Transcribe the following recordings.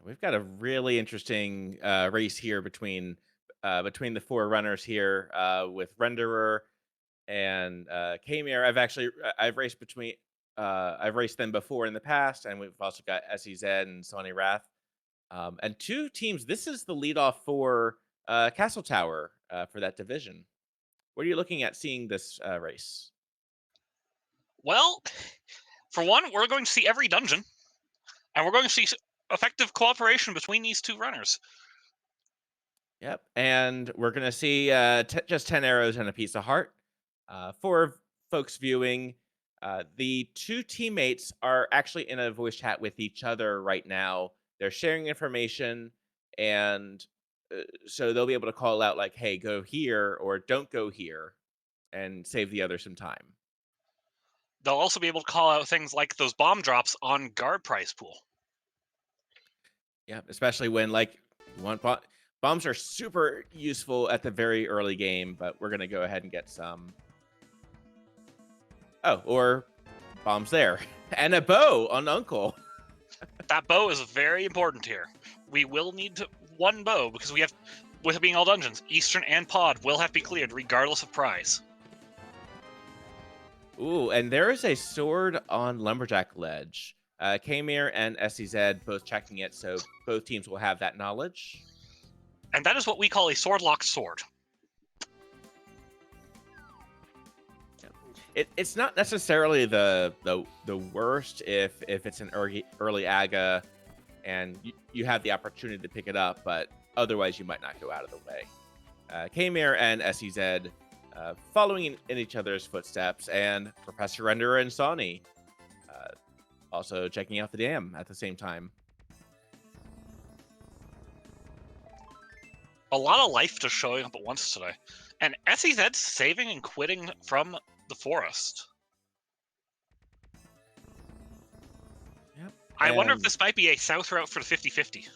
We've got a really interesting race here between the four runners here with Renderer and Khaemere. I've raced them before in the past, and we've also got Ehseezed and Sawneyrath. And two teams. This is the leadoff for Castle Tower for that division. What are you looking at seeing this race? Well, for one, we're going to see every dungeon, and we're going to see effective cooperation between these two runners. Yep, and we're gonna see just 10 arrows and a piece of heart. For folks viewing, the two teammates are actually in a voice chat with each other right now. They're sharing information, and so they'll be able to call out like, "Hey, go here," or "Don't go here," and save the other some time. They'll also be able to call out things like those bomb drops on guard prize pool. Yeah, especially when like you want bombs are super useful at the very early game, but we're gonna go ahead and get some. Oh, or bombs there. And a bow on Uncle. That bow is very important here. We will need one bow because we have, with it being all dungeons, Eastern and Pod will have to be cleared regardless of prize. Ooh, and there is a sword on Lumberjack Ledge. Khaemere and Ehseezed both checking it, so both teams will have that knowledge. And that is what we call a sword-locked sword. It's not necessarily the worst if it's an early aga and you have the opportunity to pick it up, but otherwise you might not go out of the way. Khaemere and Ehseezed following in each other's footsteps, and Professor Renderer and Sawney also checking out the dam at the same time. A lot of life just showing up at once today. And Ehseezed saving and quitting from the forest. Yep. I wonder if this might be a south route for the 50-50.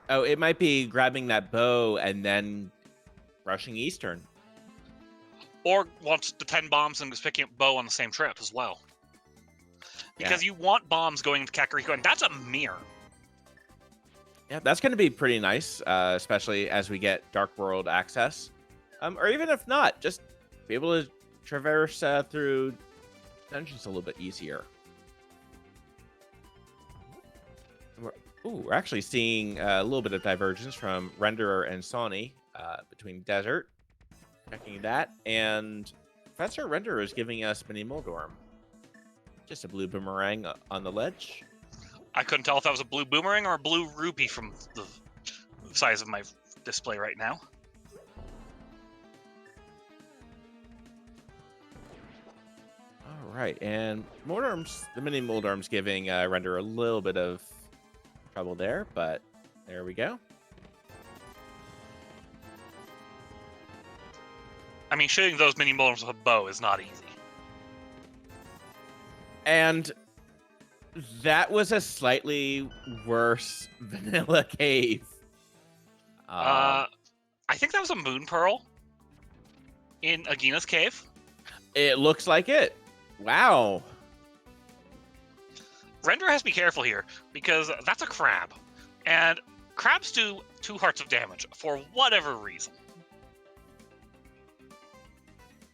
Oh, it might be grabbing that bow and then rushing Eastern. Or wants the 10 bombs and is picking up bow on the same trip as well. Because you want bombs going to Kakariko, and that's a mirror. Yeah, that's going to be pretty nice, especially as we get Dark World access. Or even if not, just be able to traverse through dungeons a little bit easier. We're actually seeing a little bit of divergence from Renderer and Sawney between Desert. Checking that. And Professor Renderer is giving us Mini Moldorm. Just a blue boomerang on the ledge. I couldn't tell if that was a blue boomerang or a blue rupee from the size of my display right now. All right, and the Mini Moldorm's giving Renderer a little bit of trouble there, but there we go. I mean, shooting those Mini Moldorms with a bow is not easy. And that was a slightly worse vanilla cave. I think that was a moon pearl in Agina's cave. It looks like it. Wow. Renderer has to be careful here because that's a crab. And crabs do 2 hearts of damage for whatever reason.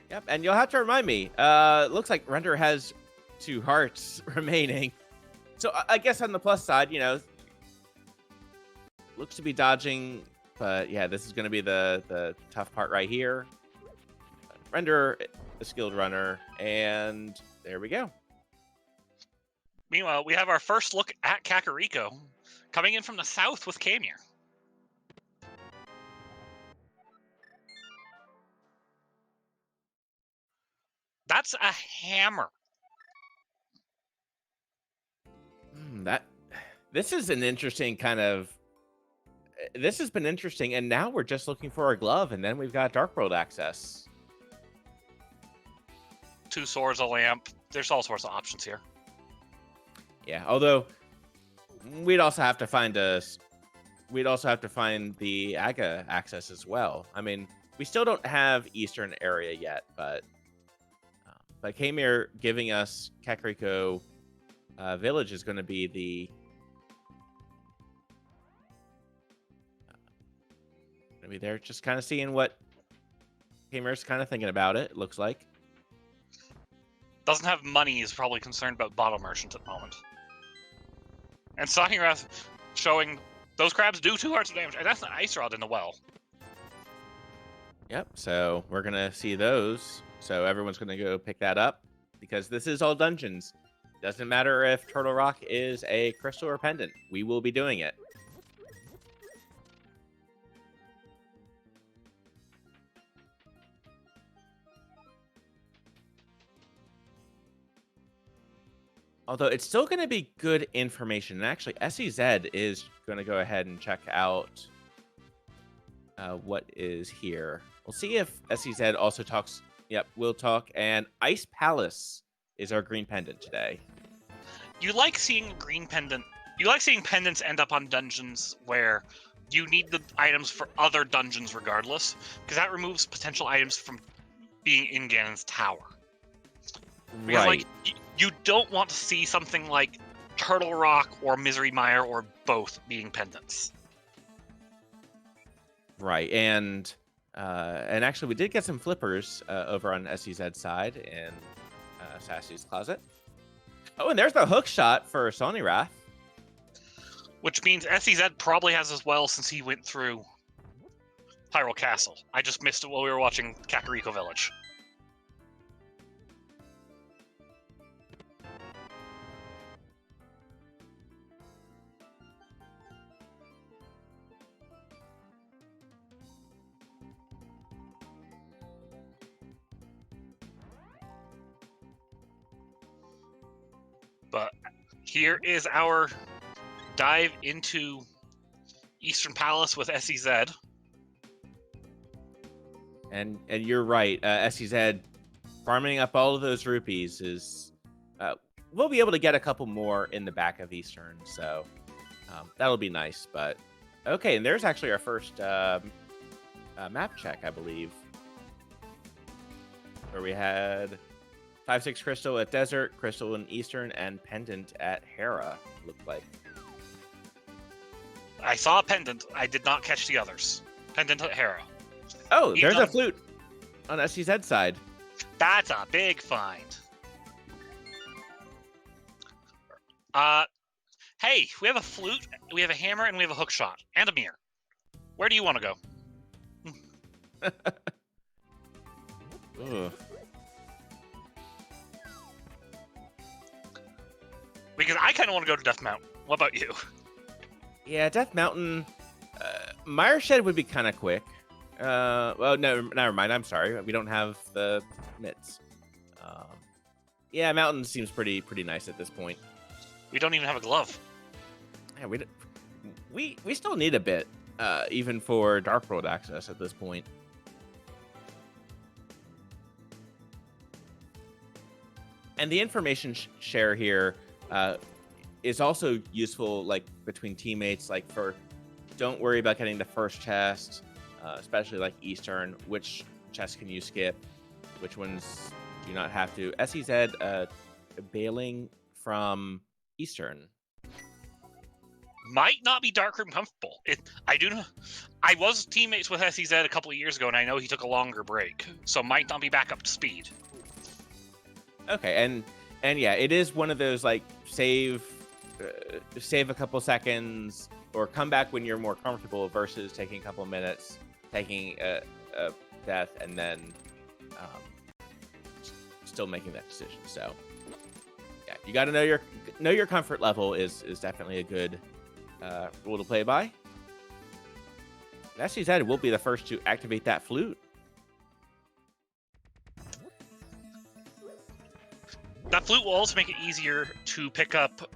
Yep, and you'll have to remind me. Looks like Renderer has 2 hearts remaining. So I guess on the plus side, looks to be dodging, but yeah, this is going to be the tough part right here. Renderer, a skilled runner, and there we go. Meanwhile, we have our first look at Kakariko coming in from the south with Khaemere. That's a hammer. This is an interesting kind of. This has been interesting, and now we're just looking for a glove, and then we've got Dark World access. 2 swords, a lamp. There's all sorts of options here. Yeah, although we'd also have to find the Aga access as well. I mean, we still don't have Eastern area yet, but Khaemere giving us Kakariko village is going to be the gonna be there, just kind of seeing what Khaemere's kind of thinking about it. It looks like. Doesn't have money, is probably concerned about bottle merchant at the moment. And Sawneyrath showing those crabs do 2 hearts of damage, and that's an ice rod in the well. Yep. So we're gonna see those. So everyone's gonna go pick that up because this is all dungeons. Doesn't matter if Turtle Rock is a crystal or pendant. We will be doing it. Although it's still going to be good information. And actually, Ehseezed is going to go ahead and check out what is here. We'll see if Ehseezed also talks. Yep, we'll talk. And Ice Palace is our green pendant today. You like seeing green pendant. You like seeing pendants end up on dungeons where you need the items for other dungeons regardless, because that removes potential items from being in Ganon's tower. Because, Right. like, you don't want to see something like Turtle Rock or Misery Mire or both being pendants. Right. And actually, we did get some flippers over on Ehseezed's side in Sassy's closet. Oh, and there's the hook shot for Sawneyrath. Which means Ehseezed probably has as well since he went through Hyrule Castle. I just missed it while we were watching Kakariko Village. But here is our dive into Eastern Palace with Ehseezed. And you're right. Ehseezed farming up all of those rupees is... we'll be able to get a couple more in the back of Eastern, so that'll be nice. But okay, and there's actually our first map check, I believe, where we had 5-6 crystal at Desert, crystal in Eastern, and pendant at Hera. Looked like. I saw a pendant. I did not catch the others. Pendant at Hera. Oh, there's a flute on Ehseezed's side. That's a big find. Hey, we have a flute, we have a hammer, and we have a hook shot, and a mirror. Where do you want to go? Ugh. Because I kind of want to go to Death Mountain. What about you? Yeah, Death Mountain. Mire Shed would be kind of quick. Well, no, never mind. I'm sorry. We don't have the mitts. Yeah, Mountain seems pretty nice at this point. We don't even have a glove. Yeah, we still need a bit, even for Dark World access at this point. And the information share here is also useful, like between teammates. Like for, don't worry about getting the first chest, especially like Eastern. Which chest can you skip? Which ones do you not have to? Ehseezed bailing from Eastern. Might not be Darkroom comfortable. I was teammates with Ehseezed a couple of years ago, and I know he took a longer break, so might not be back up to speed. Okay, and yeah, it is one of those like save a couple seconds or come back when you're more comfortable versus taking a couple of minutes, taking a death, and then still making that decision. So yeah, you got to know your comfort level is definitely a good rule to play by. Ehseezed will be the first to activate that flute. That flute will also make it easier to pick up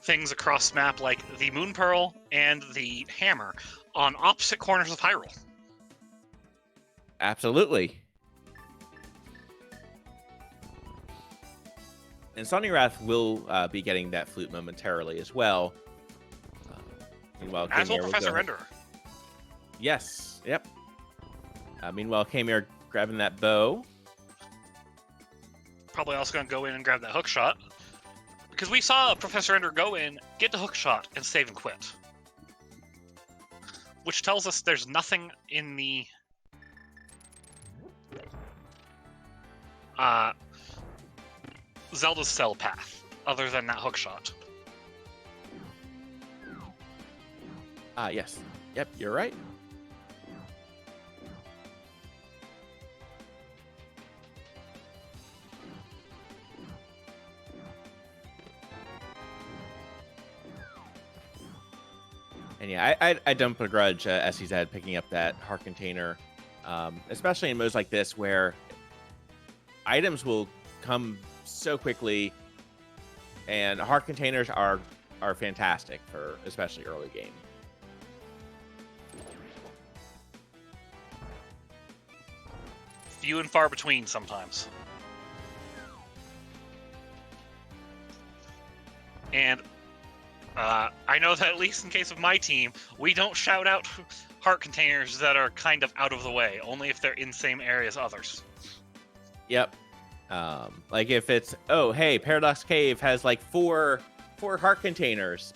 things across map like the Moon Pearl and the hammer on opposite corners of Hyrule. Absolutely. And Sawneyrath will be getting that flute momentarily as well. Meanwhile, As will Khaemere Professor go... Renderer. Yes. Yep. Meanwhile, Khaemere grabbing that bow. Probably also going to go in and grab that hook shot. because we saw Professor Ender go in, get the hook shot, and save and quit. Which tells us there's nothing in the Zelda's cell path other than that hook shot. Yes. Yep, you're right. And yeah, I don't begrudge Ehseezed picking up that heart container, especially in modes like this where items will come so quickly, and heart containers are fantastic for especially early game. Few and far between sometimes. And I know that at least in case of my team, we don't shout out heart containers that are kind of out of the way, only if they're in same area as others. Yep. Like if it's, oh, hey, Paradox Cave has like four heart containers.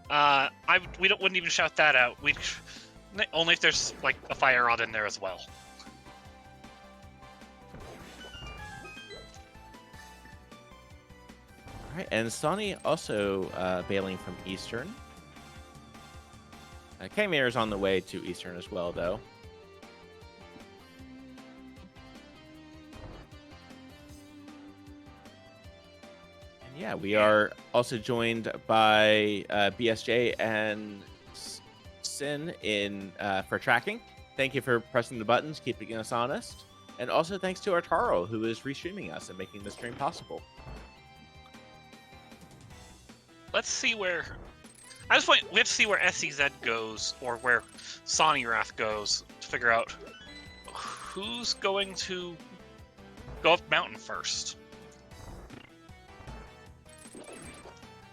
We wouldn't even shout that out. Only if there's like a fire rod in there as well. All right, and Sonny also bailing from Eastern. Khaemere is on the way to Eastern as well, though. And yeah, we are also joined by BSJ and Sin in for tracking. Thank you for pressing the buttons, keeping us honest. And also thanks to Artaro, who is restreaming us and making the stream possible. Let's see where... At this point, we have to see where Ehseezed goes, or where Sawneyrath goes, to figure out who's going to go up mountain first.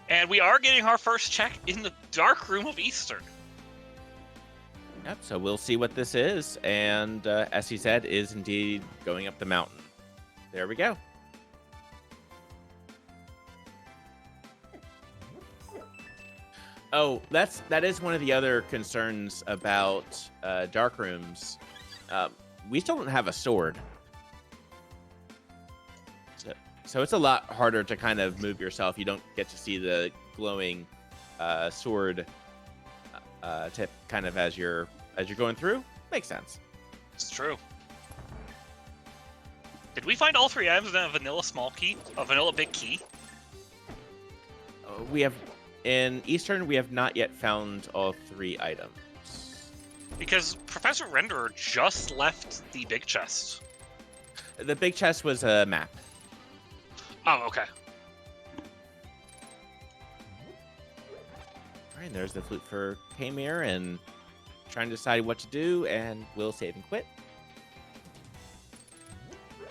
And we are getting our first check in the Dark Room of Eastern. Yep, so we'll see what this is, and Ehseezed is indeed going up the mountain. There we go. Oh, that is one of the other concerns about dark rooms. We still don't have a sword, so it's a lot harder to kind of move yourself. You don't get to see the glowing sword tip kind of as you're going through. Makes sense. It's true. Did we find all 3 items in a vanilla small key, a vanilla big key? We have. In Eastern, we have not yet found all 3 items. Because Professor Renderer just left the big chest. The big chest was a map. Oh, okay. All right, there's the flute for Khaemere, and trying to decide what to do, and we'll save and quit.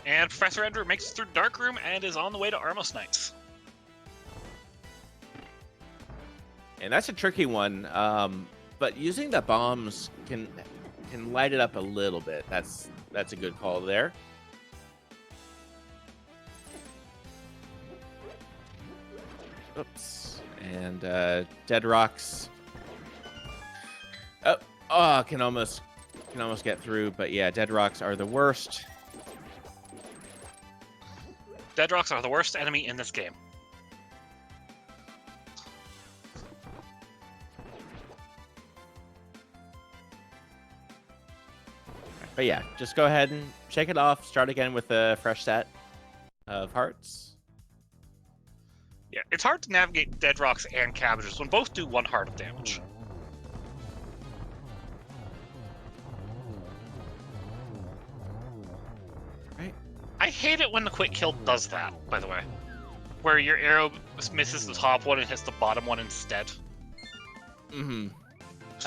And Professor Renderer makes it through Dark Room and is on the way to Armos Knights. And that's a tricky one, but using the bombs can light it up a little bit. That's a good call there. Oops. And Dead Rocks. Oh, can almost get through, but yeah, Dead Rocks are the worst. Dead Rocks are the worst enemy in this game. But yeah, just go ahead and shake it off. Start again with a fresh set of hearts. Yeah, it's hard to navigate Dead Rocks and Cabbages when both do 1 heart of damage. Right. I hate it when the quick kill does that, by the way. Where your arrow misses the top one and hits the bottom one instead. Mm-hmm.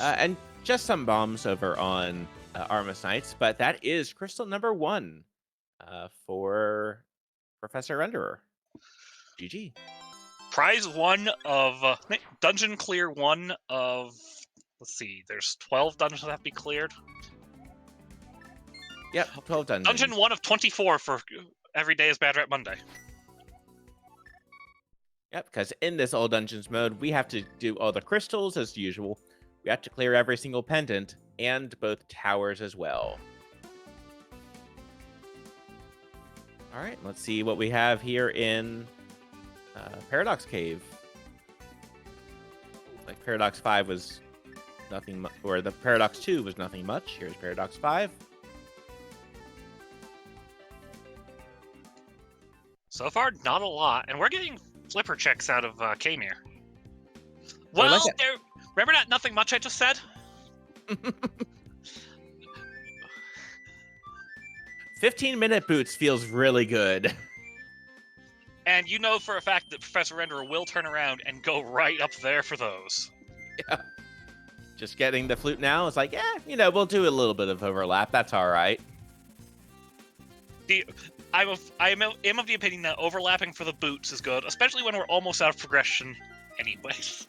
And just some bombs over on Armos Knights, but that is crystal number 1 for Professor Renderer. GG. Prize 1 of dungeon clear 1 of, let's see, there's 12 dungeons that have to be cleared. Yep, 12 dungeons. Dungeon 1 of 24 for Every Day is Bad Rap Monday. Yep, because in this all dungeons mode, we have to do all the crystals as usual. We have to clear every single pendant and both towers as well. All right, let's see what we have here in Paradox Cave. Like Paradox 5 was nothing, or the Paradox 2 was nothing much. Here's Paradox 5. So far, not a lot, and we're getting flipper checks out of Khaemere. I Well, like there. Remember that nothing much I just said? 15-minute boots feels really good. And you know for a fact that Professor Renderer will turn around and go right up there for those. Yeah. Just getting the flute now, it's like, yeah, we'll do a little bit of overlap. That's all right. I am of the opinion that overlapping for the boots is good, especially when we're almost out of progression anyways.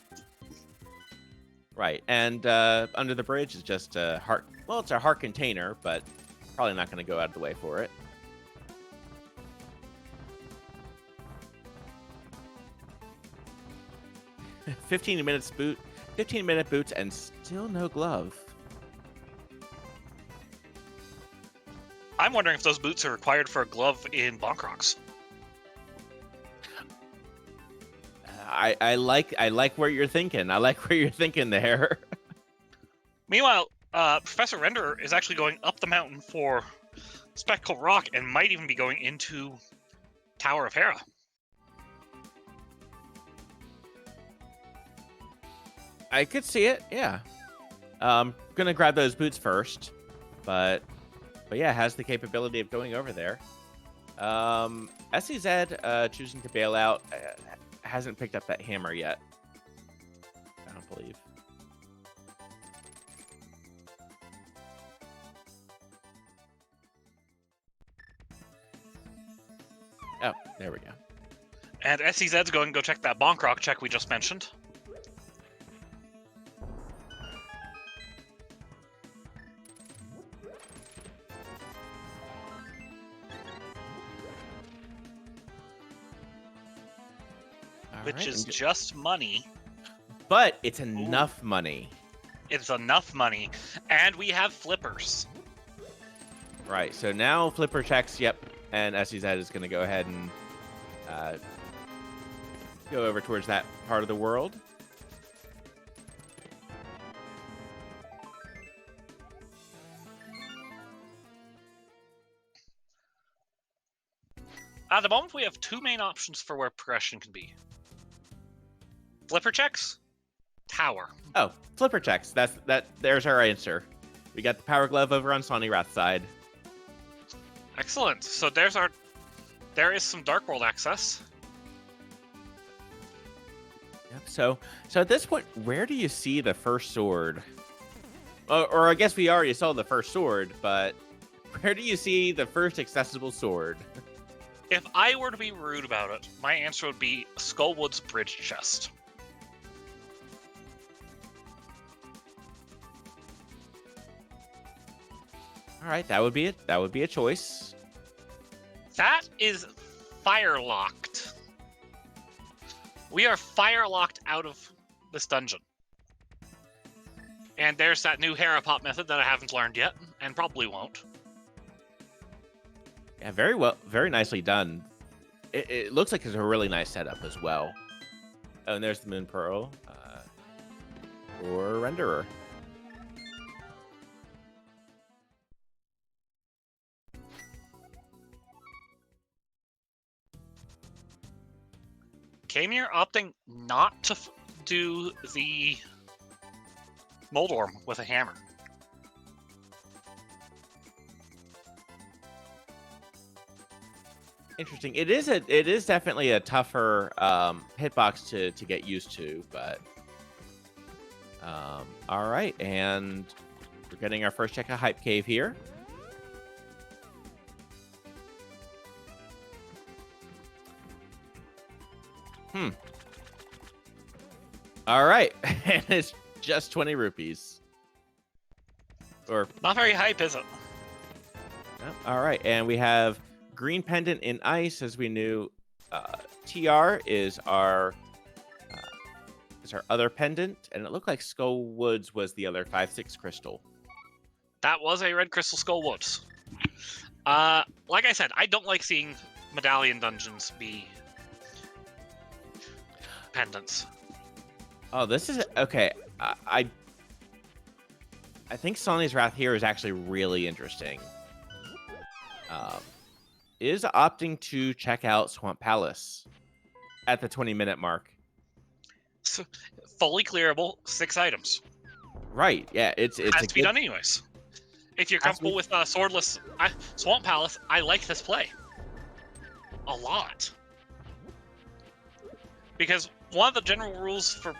Right, and under the bridge is just a heart. Well, it's a heart container, but probably not going to go out of the way for it. $15 minute boots, and still no glove. I'm wondering if those boots are required for a glove in Bonkrox. I like where you're thinking. I like where you're thinking there. Meanwhile, Professor Renderer is actually going up the mountain for Spectral Rock and might even be going into Tower of Hera. I could see it, yeah. Gonna grab those boots first, but yeah, has the capability of going over there. Ehseezed choosing to bail out, hasn't picked up that hammer yet. I don't believe. Oh, there we go. And Ehseezed's going to go check that Bonkrock check we just mentioned. Which is just money. But it's enough money. It's enough money. And we have flippers. Right, so now flipper checks, yep. And Ehseezed is going to go ahead and go over towards that part of the world. At the moment, we have two main options for where progression can be. Flipper checks, tower. Oh, flipper checks. There's our answer. We got the power glove over on Sawneyrath's side. Excellent. So there is some Dark World access. Yep. So at this point, where do you see the first sword? Or I guess we already saw the first sword, but where do you see the first accessible sword? If I were to be rude about it, my answer would be Skullwood's bridge chest. All right, that would be it. That would be a choice. That is fire locked. We are fire locked out of this dungeon. And there's that new Hera Pop method that I haven't learned yet, and probably won't. Yeah, very well, very nicely done. It looks like it's a really nice setup as well. Oh, and there's the Moon Pearl or Renderer. Khaemere opting not to do the Mold Worm with a hammer. Interesting. It is definitely a tougher hitbox to get used to, but all right, and we're getting our first check of Hype Cave here. All right, and it's just 20 rupees. Or not very hype, is it? All right, and we have green pendant in ice, as we knew. TR uh, is our other pendant, and it looked like Skull Woods was the other 5/6 crystal. That was a red crystal skull woods. Like I said, I don't like seeing medallion dungeons be pendants. Oh, this is okay. I think Sawneyrath here is actually really interesting. Is opting to check out Swamp Palace at the 20-minute mark. So, fully clearable, 6 items. Right? Yeah, it's Has to be done anyways. If you're comfortable with swordless Swamp Palace, I like this play a lot. Because one of the general rules for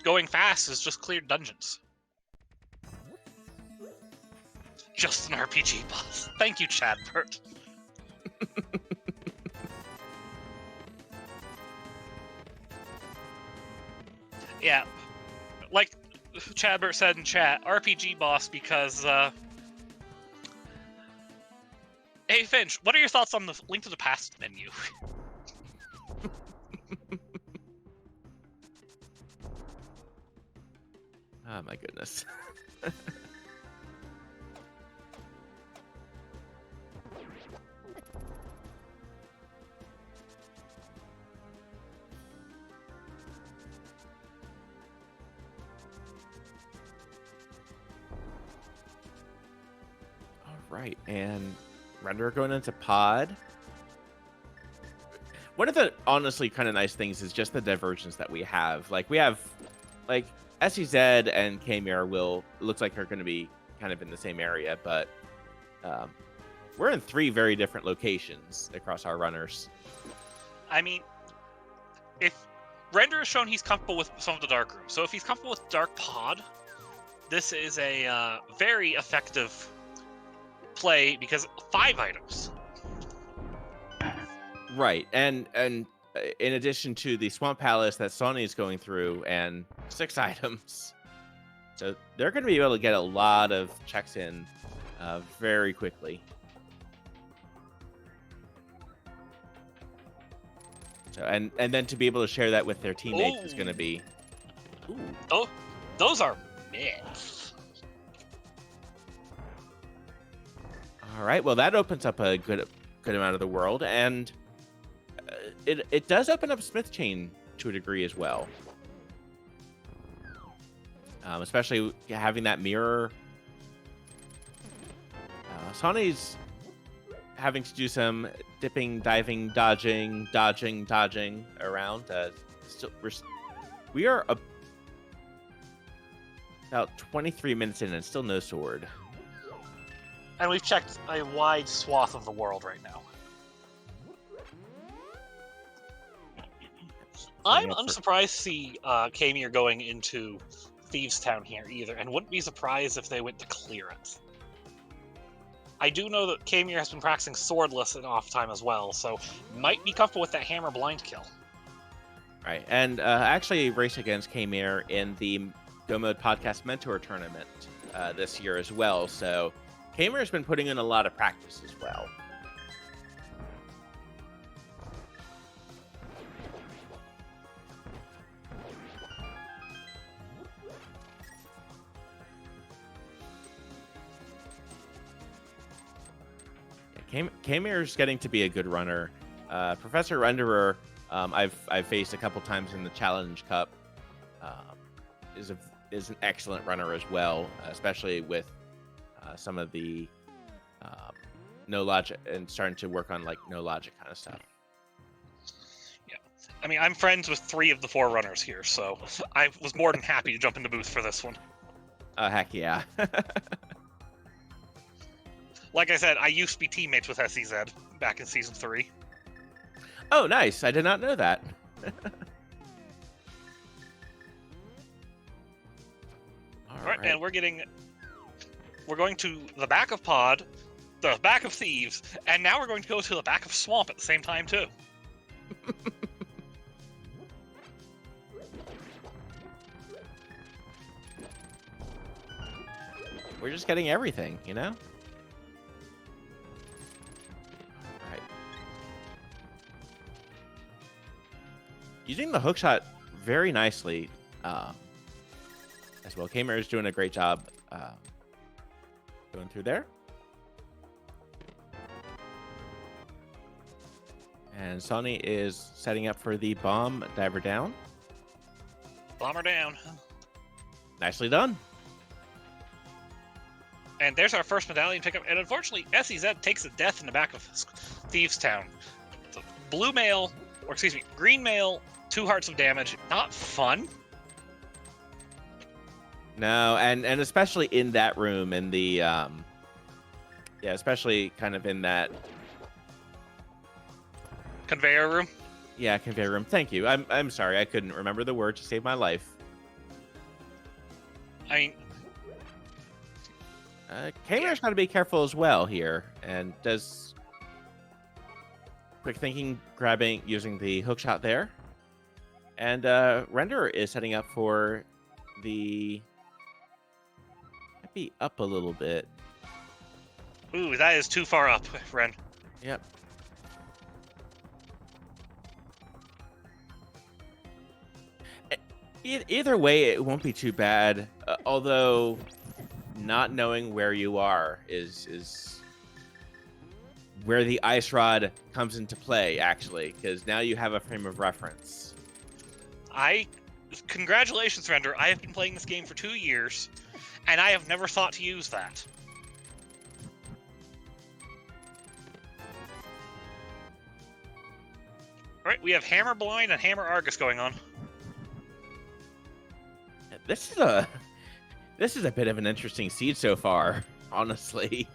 going fast is just clear dungeons. Just an RPG boss. Thank you, Chadbert. Yeah, like Chadbert said in chat, RPG boss because, Hey Finch, what are your thoughts on the Link to the Past menu? Oh my goodness. All right, and Renderer going into pod. One of the honestly kind of nice things is just the divergence that we have. Like we have, like Ehseezed and Khaemere looks like are going to be kind of in the same area, but we're in 3 very different locations across our runners. I mean, if Render has shown he's comfortable with some of the dark rooms, so if he's comfortable with Dark Pod, this is a very effective play because 5 items. Right, and in addition to the Swamp Palace that Sony is going through, and 6 items, so they're going to be able to get a lot of checks in very quickly. So and then to be able to share that with their teammates is going to be. Ooh. Oh, those are myths. All right, well that opens up a good amount of the world, and it does open up Smith Chain to a degree as well. Especially having that mirror. Sonny's having to do some dipping, diving, dodging around. We are about 23 minutes in and still no sword. And we've checked a wide swath of the world right now. I'm unsurprised to see Khaemere going into Thieves Town here either, and wouldn't be surprised if they went to clear it. I do know that Khaemere has been practicing swordless in off time as well, so might be comfortable with that hammer blind kill. Right, and actually race against Khaemere in the Go Mode Podcast Mentor Tournament this year as well, so Khaemere's been putting in a lot of practice as well. Khaemere's getting to be a good runner. Professor Renderer, I've faced a couple times in the Challenge Cup, is an excellent runner as well, especially with some of the no logic and starting to work on like no logic kind of stuff. Yeah, I mean I'm friends with 3 of the 4 runners here, so I was more than happy to jump in the booth for this one. Heck yeah. Like I said, I used to be teammates with Ehseezed back in Season 3. Oh, nice. I did not know that. All right, and we're going to the back of Pod, the back of Thieves, and now we're going to go to the back of Swamp at the same time, too. We're just getting everything, you know? using the hookshot very nicely as well. Khaemere is doing a great job going through there. And Sonny is setting up for the bomb diver down. Bomber down. Nicely done. And there's our first medallion pickup. And unfortunately, Ehseezed takes a death in the back of Thieves Town. So blue mail, or excuse me, green mail, 2 hearts of damage. Not fun. No, and especially in that room, in the yeah, especially kind of in that Conveyor room. yeah, conveyor room. Thank you. I'm sorry, I couldn't remember the word to save my life. I mean, Khaemere's got to be careful as well here, and does quick thinking, using the hook shot there, and Renderer is setting up for the might be up a little bit. ooh, that is too far up, Ren. Yep. Either way, it won't be too bad. Although, not knowing where you are is where the ice rod comes into play, actually, because now you have a frame of reference. Congratulations, Render. I have been playing this game for 2 years, and I have never thought to use that. All right, we have Hammer Blind and Hammer Argus going on. This is a bit of an interesting seed so far, honestly.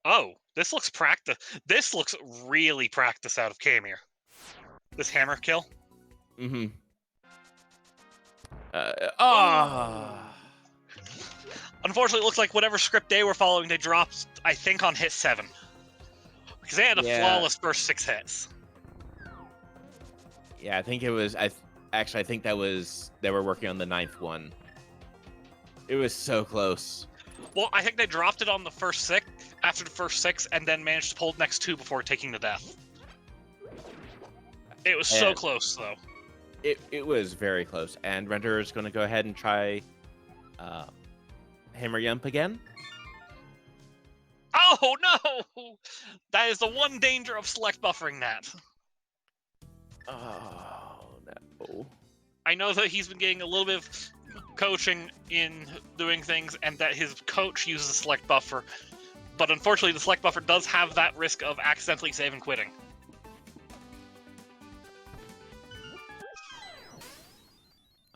Oh, this looks practice. This looks really practice out of Khaemere. This hammer kill. Mm-hmm. Unfortunately, it looks like whatever script they were following, they dropped, I think, on hit 7. Because they had a flawless first 6 hits. Yeah, I think it was. I think that was they were working on the 9th one. It was so close. Well, I think they dropped it on the first 6 after the first 6, and then managed to pull the next 2 before taking the death. It was so close, though. It was very close, and Renderer is going to go ahead and try Hammer Yump again. Oh no! That is the one danger of select buffering that. Oh no! I know that he's been getting a little bit of coaching in doing things, and that his coach uses a select buffer, but unfortunately, the select buffer does have that risk of accidentally save and quitting.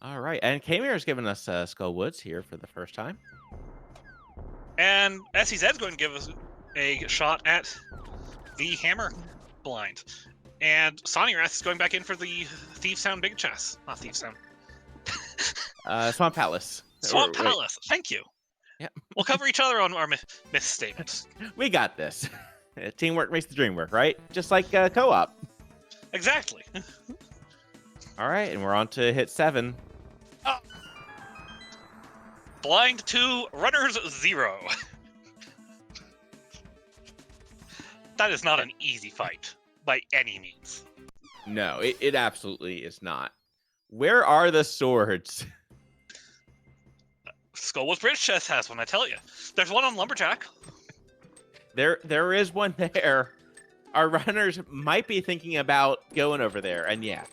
All right, and Khaemere has given us Skull Woods here for the first time. And Ehseezed's going to give us a shot at the Hammer Blind. And Sawneyrath is going back in for the Thieves Town Big Chest. Not Thieves Town. Swamp Palace. Swamp Palace. Thank you. Yeah. We'll cover each other on our misstatements. We got this. Teamwork makes the dream work, right? Just like co-op. Exactly. All right, and we're on to hit 7. Oh. Blind 2, runners 0. That is not an easy fight, by any means. No, it absolutely is not. Where are the swords? Skullwood's Bridge Chest has one, I tell you. There's one on Lumberjack. There is one there. Our runners might be thinking about going over there, and yeah,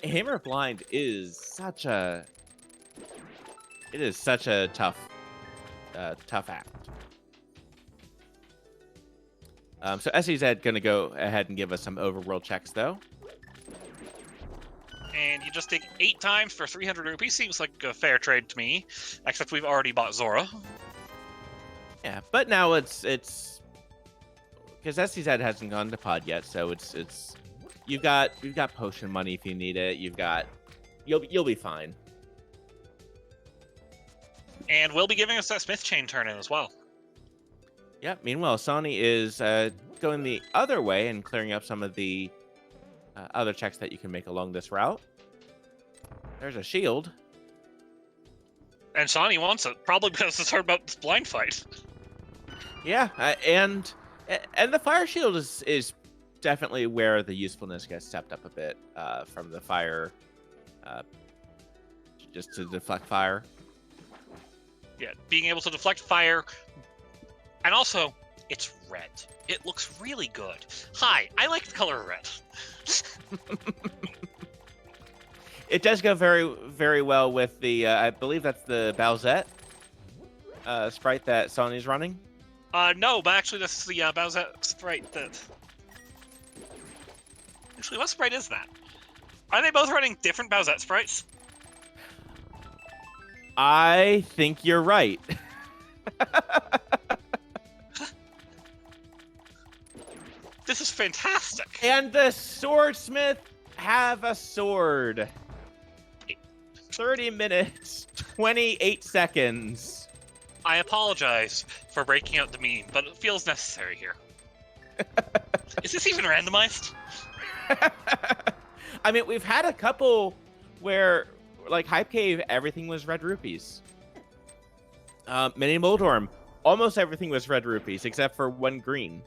Hammer Blind is such a... It is such a tough act. So Ehseezed going to go ahead and give us some overworld checks, though. And you just take 8 times for 300 rupees. Seems like a fair trade to me. Except we've already bought Zora. Yeah, but now it's because Ehseezed hasn't gone to pod yet, so it's you've got potion money if you need it. You'll be fine. And we'll be giving us that Smith chain turn in as well. Yeah. Meanwhile, Sonny is going the other way and clearing up some of the other checks that you can make along this route. There's a shield. And Sonny wants it, probably because it's heard about this blind fight. Yeah, and the fire shield is definitely where the usefulness gets stepped up a bit from the fire, uh, just to deflect fire. Yeah, being able to deflect fire, and also it's red. It looks really good. Hi, I like the color red. It does go very, very well with the, I believe that's the Bowsette sprite that Sony's running. No, but actually this is the Bowsette sprite that... Actually, what sprite is that? Are they both running different Bowsette sprites? I think you're right. This is fantastic. And the swordsmith have a sword. 30 minutes, 28 seconds. I apologize for breaking out the meme, but it feels necessary here. Is this even randomized? I mean, we've had a couple where, like, Hype Cave, everything was red rupees. Mini Moldorm, almost everything was red rupees, except for one green.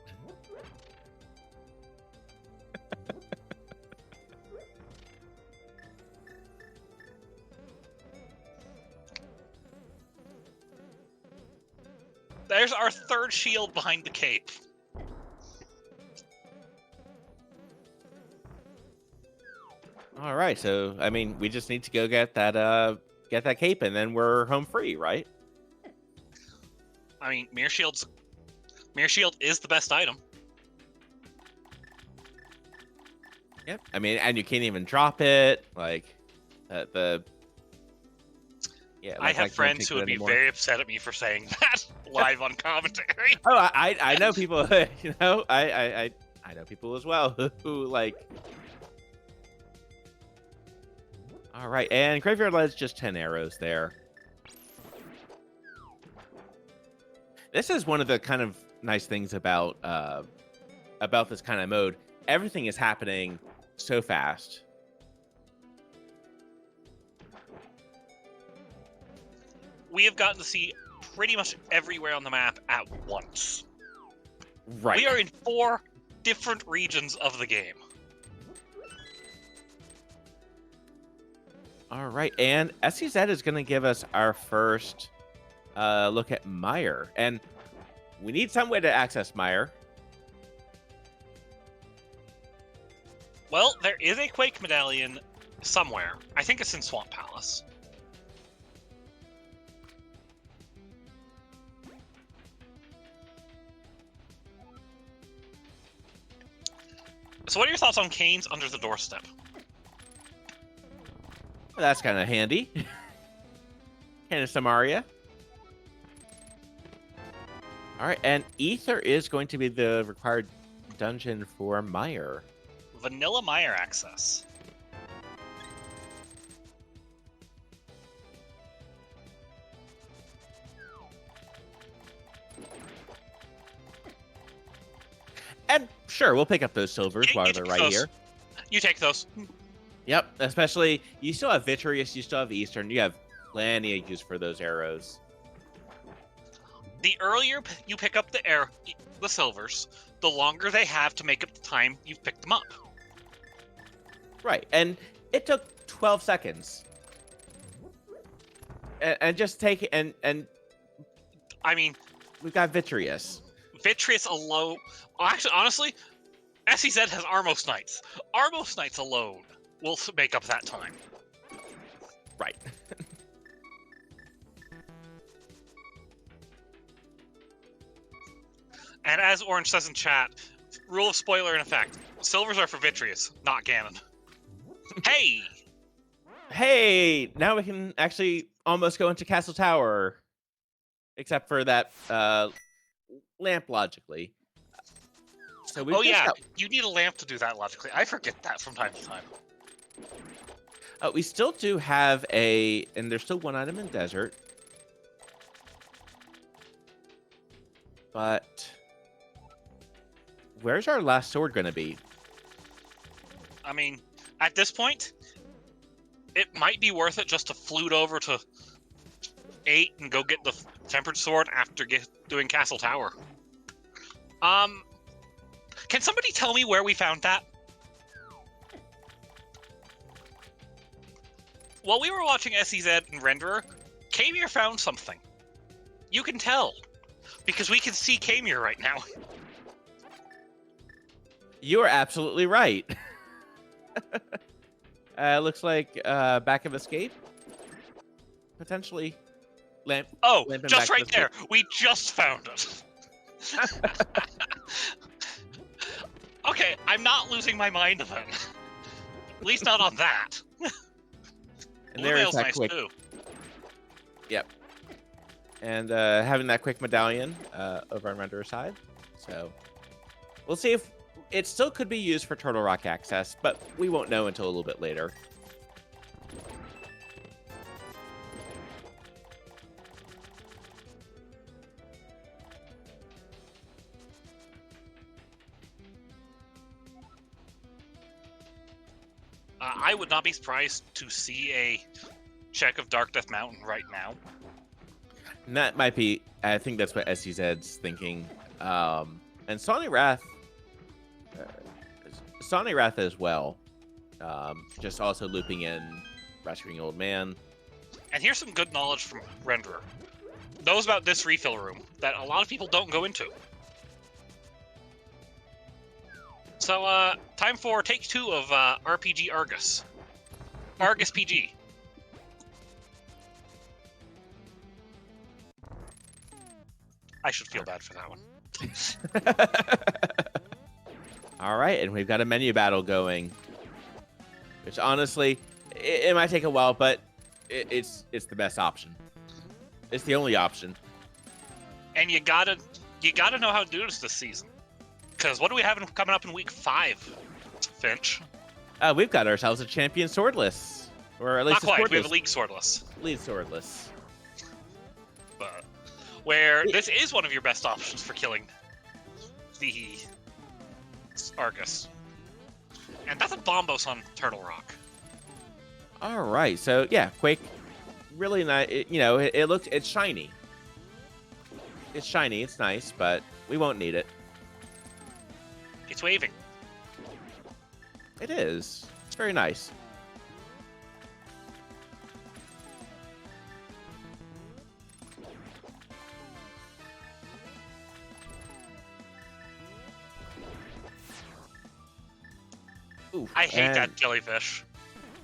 There's our third shield behind the cape. All right, so I mean, we just need to go get that cape, and then we're home free, right? I mean, Mirror Shield is the best item. Yep. I mean, and you can't even drop it. Like, the yeah. I have friends who would be very upset at me for saying that live on commentary. Oh, I know people. You know, I know people as well who like. All right, and Graveyard Ledge, just 10 arrows there. This is one of the kind of nice things about this kind of mode. Everything is happening so fast. We have gotten to see pretty much everywhere on the map at once. Right. We are in 4 different regions of the game. All right, and Ehseezed is going to give us our first look at Mire, and we need some way to access Mire. Well, there is a Quake medallion somewhere. I think it's in Swamp Palace. So what are your thoughts on Kane's Under the Doorstep? That's kind of handy. And Samaria. All right, and Ether is going to be the required dungeon for Mire. Vanilla Mire access. And sure, we'll pick up those silvers while they're right here. You take those. Yep, especially, you still have Vitreous, you still have Eastern, you have plenty of use for those arrows. The earlier you pick up the silvers, the longer they have to make up the time you've picked them up. Right, and it took 12 seconds. And just take it, and I mean, we've got Vitreous. Vitreous alone, actually, honestly, Ehseezed has Armos Knights. Armos Knights alone will make up that time. Right. And as Orange says in chat, rule of spoiler in effect, silvers are for Vitreous, not Ganon. Hey! Hey, now we can actually almost go into Castle Tower. Except for that lamp, logically. So oh yeah, you need a lamp to do that logically. I forget that from time to time. We still do have and there's still one item in Desert. But where's our last sword going to be? I mean, at this point, it might be worth it just to flute over to 8 and go get the Tempered Sword after doing Castle Tower. Can somebody tell me where we found that? While we were watching Ehseezed and Renderer, Khaemere found something. You can tell, because we can see Khaemere right now. You are absolutely right. Looks like back of escape. Potentially. Oh, lamp just back right there. We just found it. Okay, I'm not losing my mind then. At least not on that. And Blue there is mail's that nice quick. too. Yep. And having that quick medallion over on Renderer's side. So we'll see if it still could be used for Turtle Rock access, but we won't know until a little bit later. I would not be surprised to see a check of Dark Death Mountain right now. And that might be, I think that's what Ehseezed's thinking. And Sawneyrath as well. Just also looping in Rescuing Old Man. And here's some good knowledge from Renderer. Knows about this refill room that a lot of people don't go into. So, time for take 2 of RPG Argus. Argus PG. I should feel bad for that one. All right, and we've got a menu battle going. Which honestly, it might take a while, but it's the best option. It's the only option. And you gotta know how to do this season. Because what do we have coming up in week 5, Finch? We've got ourselves a champion swordless, or at least Not quite. We have swordless. a league swordless. Lead swordless. But where this is one of your best options for killing the Argus. And that's a Bombos on Turtle Rock. All right, so yeah, Quake, really nice. It's shiny. It's shiny. It's nice, but we won't need it. It's waving. It is. It's very nice. Ooh, I hate that jellyfish.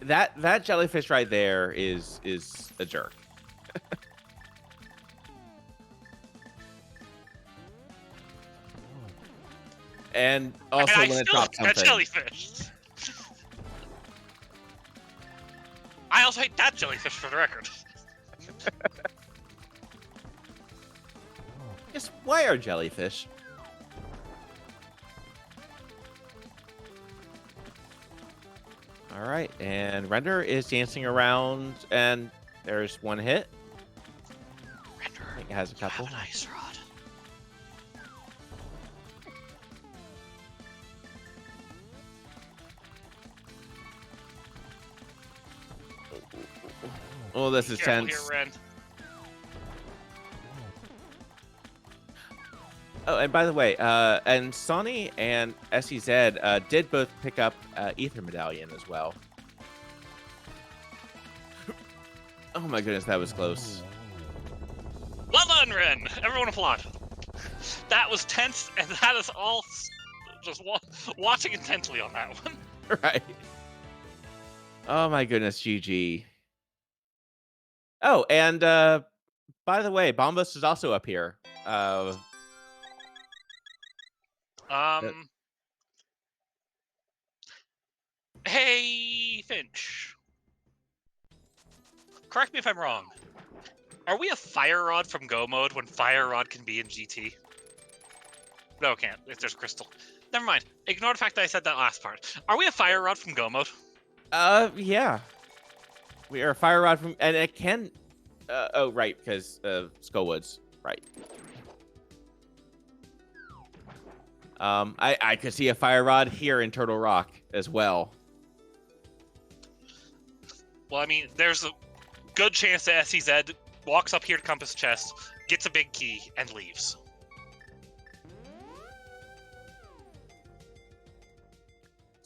That jellyfish right there is a jerk. And also and when I it still drops hate that something. jellyfish. I also hate that jellyfish for the record. Just why are jellyfish? All right, and Render is dancing around, and there's one hit. Render, I think it has a couple. have an ice rod. Oh, this is Careful tense. here, Ren. Oh, and by the way, and Sonny and Ehseezed did both pick up Ether Medallion as well. Oh my goodness, that was close. Well done, Ren. Everyone applaud. That was tense, and that is all just watching intently on that one. Right. Oh my goodness, GG. Oh, and by the way, Bombus is also up here. Hey, Finch. Correct me if I'm wrong. Are we a Fire Rod from Go mode when Fire Rod can be in GT? No, it can't. If there's Crystal. Never mind. Ignore the fact that I said that last part. Are we a Fire Rod from Go mode? Yeah. We are a Fire Rod from, and it can. Oh, right, because Skullwoods, right. I could see a Fire Rod here in Turtle Rock as well. Well, I mean, there's a good chance that Ehseezed walks up here to Compass Chest, gets a big key, and leaves.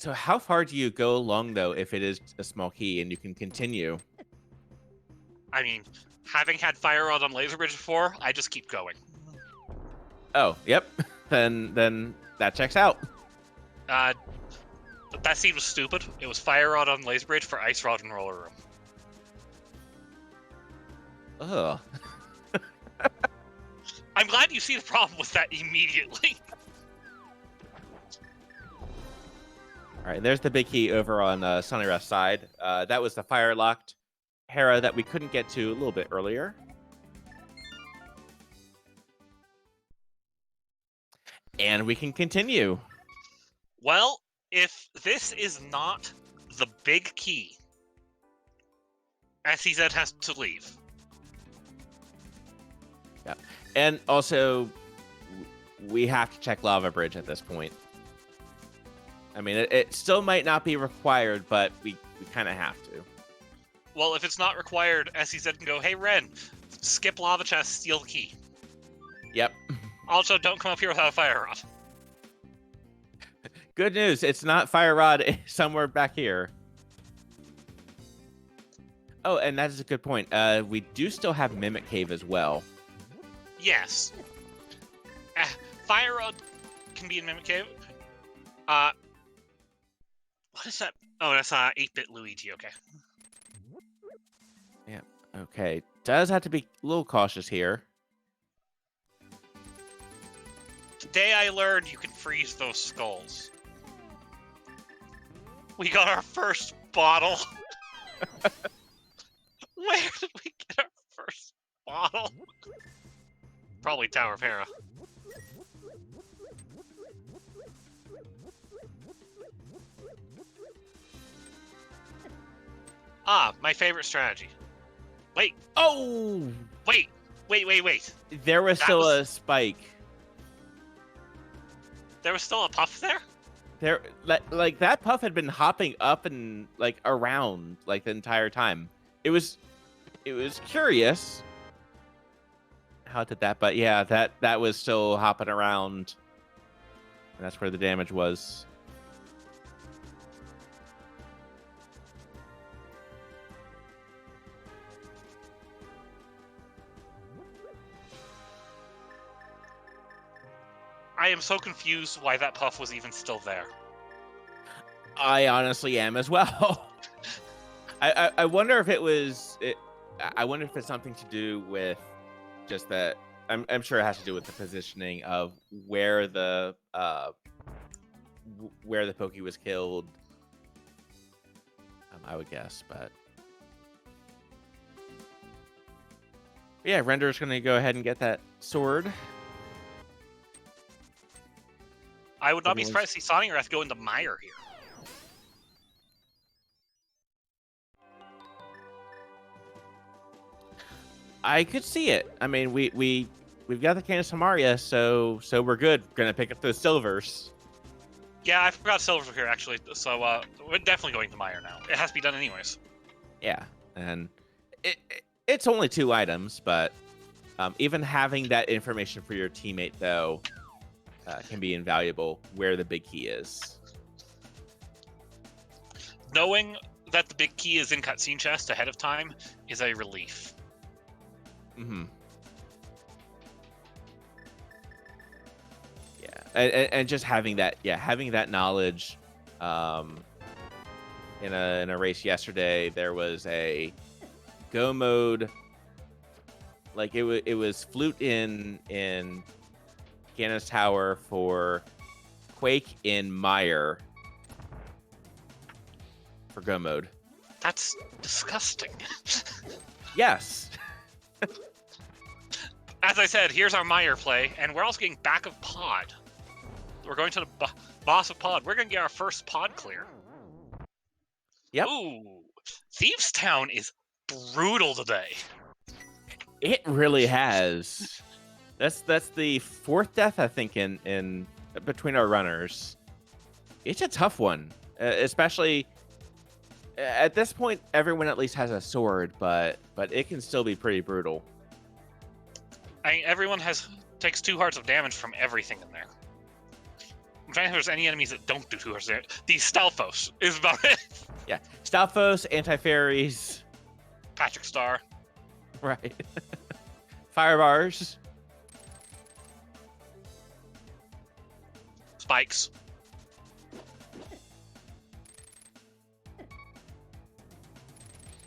So how far do you go along though if it is a small key and you can continue? I mean, having had Fire Rod on Laser Bridge before, I just keep going. Oh, yep. Then that checks out. But that seed was stupid. It was Fire Rod on Laser Bridge for Ice Rod and Roller Room. Ugh. I'm glad you see the problem with that immediately. All right, there's the big key over on Sawneyrath's side. That was the fire-locked Hera that we couldn't get to a little bit earlier. And we can continue. Well, if this is not the big key, Ehseezed has to leave. Yeah. And also, we have to check Lava Bridge at this point. I mean, it still might not be required, but we kind of have to. Well, if it's not required, Ehseezed can go, hey, Ren, skip Lava Chest, steal the key. Yep. Also, don't come up here without a Fire Rod. Good news, it's not Fire Rod somewhere back here. Oh, and that is a good point. We do still have Mimic Cave as well. Yes. Fire Rod can be in Mimic Cave. What is that? Oh, that's 8-bit Luigi, okay. Yeah, okay. Does have to be a little cautious here. Today I learned you can freeze those skulls. We got our first bottle. Where did we get our first bottle? Probably Tower of Hera. My favorite strategy. Wait. Oh! Wait. There was still a spike. There was still a puff there? There, like that puff had been hopping up and like around like the entire time. It was curious how it did that, but yeah, that was still hopping around, and that's where the damage was. I am so confused why that puff was even still there. I honestly am as well. I wonder if it was. I wonder if it's something to do with just that. I'm sure it has to do with the positioning of where the Pokey was killed. I would guess, but yeah, Render's going to go ahead and get that sword. I would not be surprised to see Sawneyrath go into Mire here. I could see it. I mean, we've got the Candace Samaria, so we're good. We're gonna pick up those silvers. Yeah, I forgot silvers were here actually. So we're definitely going to Mire now. It has to be done anyways. Yeah, and it's only 2 items, but even having that information for your teammate though can be invaluable. Where the big key is. Knowing that the big key is in cutscene chest ahead of time is a relief. Mm-hmm. Yeah, and just having that, having that knowledge. In a race yesterday, there was a go mode. Like it was flute in Ganon's Tower for Quake in Mire for go mode. That's disgusting. Yes. As I said, here's our Mire play, and we're also getting back of pod. We're going to the boss of pod. We're going to get our first pod clear. Yep. Ooh, Thieves Town is brutal today. It really has. That's the 4th death, I think, in between our runners. It's a tough one, especially at this point. Everyone at least has a sword, but it can still be pretty brutal. I mean, everyone takes 2 hearts of damage from everything in there. trying to think if there's any enemies that don't do 2 hearts damage. These Stalfos is about it. Yeah, Stalfos, anti-fairies, Patrick Star. right? Fire bars. Spikes.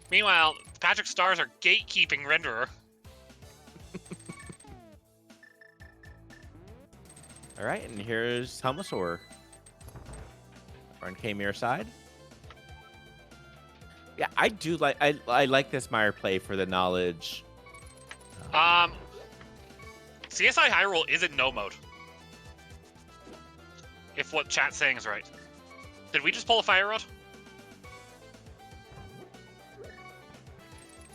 Meanwhile, Patrick Stars are gatekeeping Renderer. All right, and here's Helmosaur. We're on Khaemere's side. Yeah, I do like I like this Mire play for the knowledge. CSI Hyrule is in no mode. If what chat's saying is right. Did we just pull a fire rod?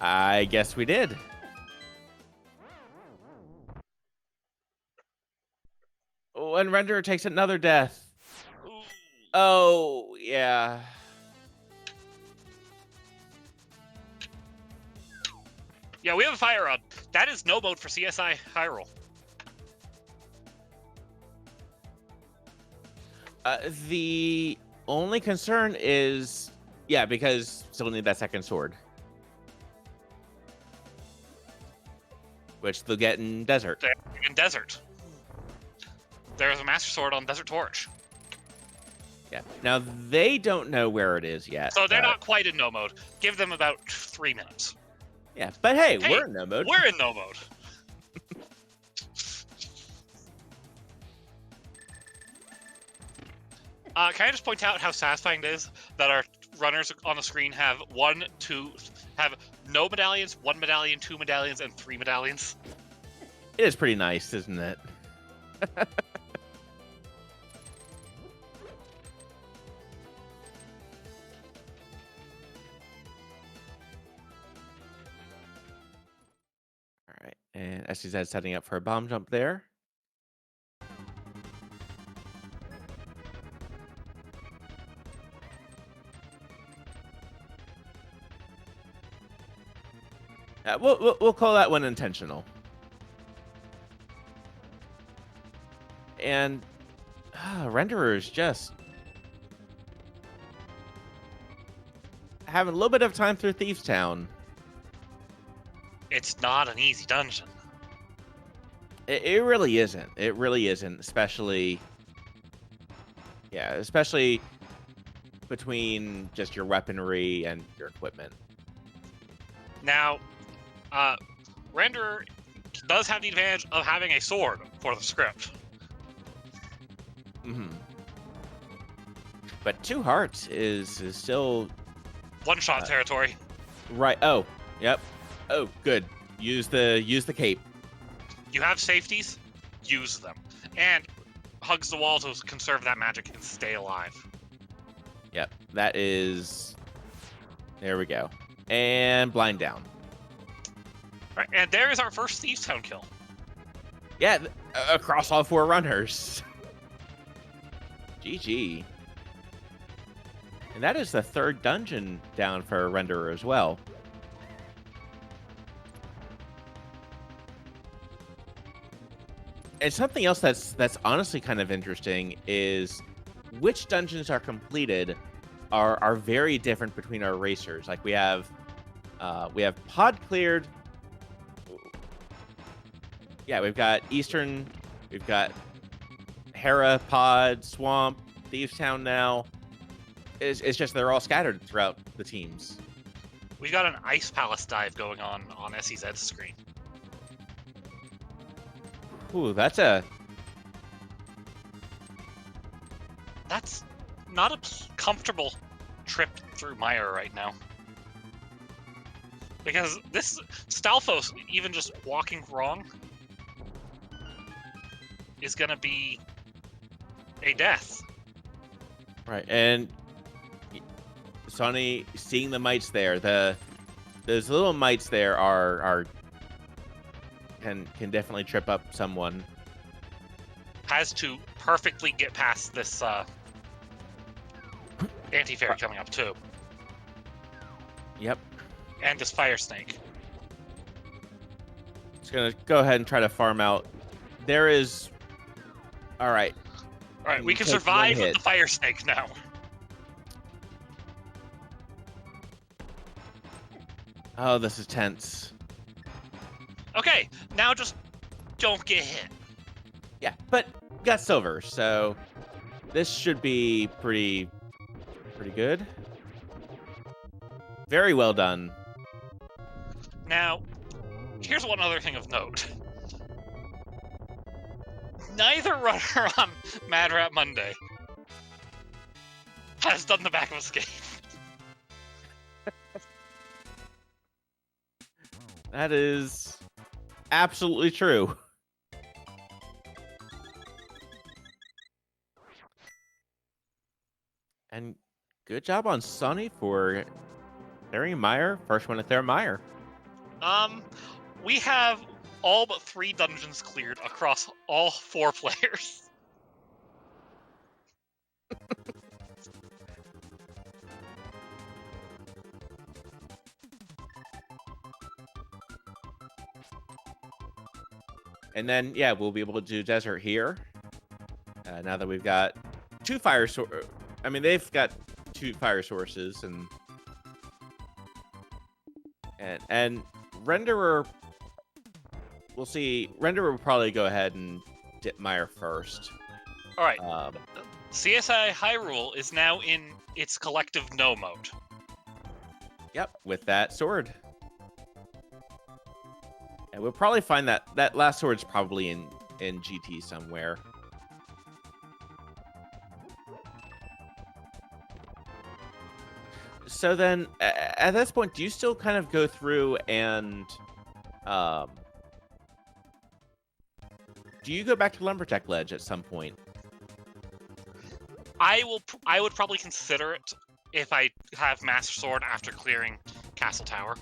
I guess we did. Oh, and Renderer takes another death. Ooh. Oh, yeah. Yeah, we have a fire rod. That is no mode for CSI Hyrule. The only concern is, yeah, because still need that second sword. Which they'll get in Desert. They're in Desert. There's a Master Sword on Desert Torch. Yeah. Now, they don't know where it is yet. So they're not quite in no mode. Give them about 3 minutes. Yeah, but hey, we're in no mode. We're in no mode. Can I just point out how satisfying it is that our runners on the screen have no medallions, 1 medallion, 2 medallions, and 3 medallions? It is pretty nice, isn't it? All right, and Ehseezed setting up for a bomb jump there. We'll call that one intentional. And Renderer is just having a little bit of time through Thieves Town. It's not an easy dungeon. It really isn't. It really isn't, especially between just your weaponry and your equipment. Now, Renderer does have the advantage of having a sword for the script. Mm-hmm. But 2 hearts is still One-shot territory. right. Oh, yep. Oh, good. Use the cape. You have safeties, use them. And hugs the wall to conserve that magic and stay alive. Yep. That is. There we go. And blind down. Right, and there is our first Thieves Town kill. Yeah, across all 4 runners. GG. And that is the 3rd dungeon down for Renderer as well. And something else that's honestly kind of interesting is which dungeons are completed are very different between our racers. Like we have pod cleared. Yeah, we've got Eastern, we've got Hera, Pod, Swamp, Thieves Town now. It's just they're all scattered throughout the teams. We got an Ice Palace dive going on Ehseezed's screen. Ooh, that's not a comfortable trip through Mire right now. Because this Stalfos, even just walking wrong, is gonna be a death. right. And Sonny seeing the mites there, those little mites there are can definitely trip up someone. Has to perfectly get past this anti-fairy coming up too. Yep. And this fire snake. Just gonna go ahead and try to farm out. There is. All right. All right, we You can take one survive with hit. the fire snake now. Oh, this is tense. Okay, now just don't get hit. Yeah, but got silver, so this should be pretty good. Very well done. Now, here's one other thing of note. Neither runner on Mad Rat Monday has done the back of escape. That is absolutely true. And good job on Sonny for clearing Meyer. First one to clear Meyer. We have all but 3 dungeons cleared across all 4 players. And then, yeah, we'll be able to do desert here. Now that we've got 2 fire sources. I mean, they've got 2 fire sources, and Renderer. We'll see. Renderer will probably go ahead and dip Meyer first. All right. CSI Hyrule is now in its collective no mode. Yep, with that sword. And we'll probably find that last sword's probably in GT somewhere. So then, at this point, do you still kind of go through and, do you go back to Lumberjack Ledge at some point? I would probably consider it if I have Master Sword after clearing Castle Tower.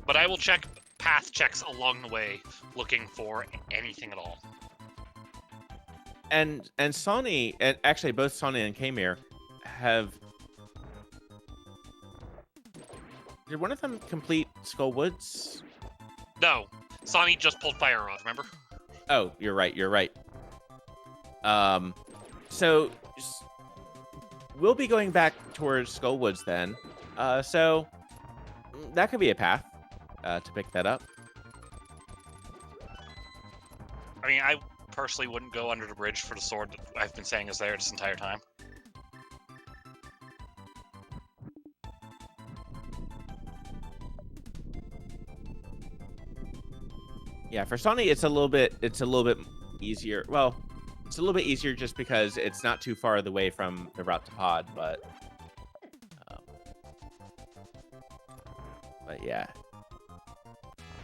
But I will check path checks along the way, looking for anything at all. And Sony, and actually both Sony and Khaemere have. Did one of them complete Skull Woods? No, Sonny just pulled Fire Rod, remember? Oh, you're right. You're right. So we'll be going back towards Skull Woods then. So that could be a path to pick that up. I mean, I personally wouldn't go under the bridge for the sword that I've been saying is there this entire time. Yeah, for Sony, it's a little bit easier. Well, it's a little bit easier just because it's not too far away from the route to Pod, but yeah,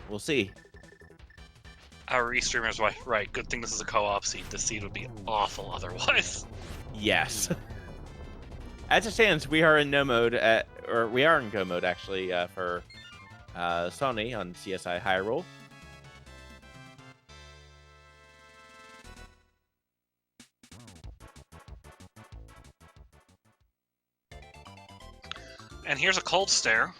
we'll see. Our restreamers, right? Good thing this is a co-op seed. This seed would be awful otherwise. Yes. As it stands, we are in no mode, or we are in go mode actually for Sony on CSI Hyrule. And here's a cold stare.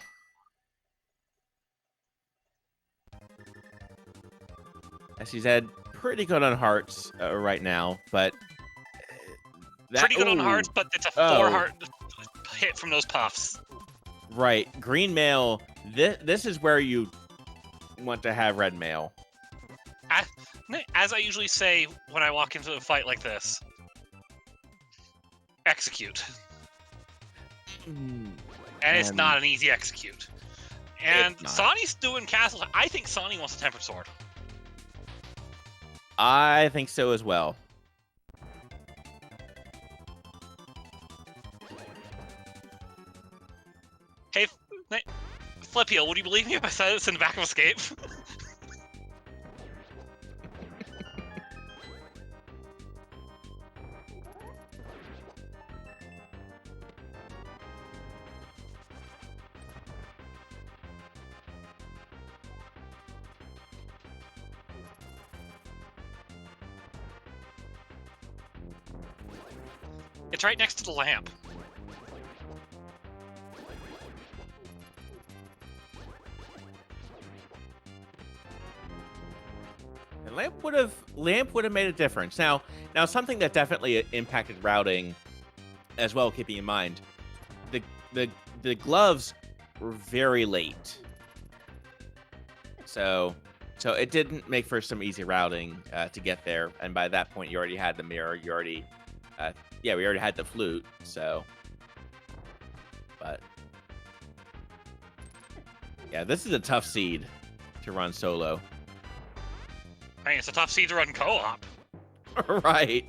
Ehseezed pretty good on hearts right now, but Pretty good on hearts, but it's a 4-heart hit from those puffs. Right, green mail. This is where you want to have red mail. As I usually say when I walk into a fight like this, execute. And it's not an easy execute. And Sonny's doing castle. I think Sonny wants a tempered sword. I think so as well. Hey, Flipio, would you believe me if I said it's in the back of escape? It's right next to the lamp. And lamp would have made a difference. Now, Now, something that definitely impacted routing as well, keeping in mind, the the the gloves were very late. So it didn't make for some easy routing to get there, and by that point, you already had the mirror. You already, yeah, we already had the flute. So, but yeah, this is a tough seed to run solo. I mean, it's a tough seed to run co-op. Right.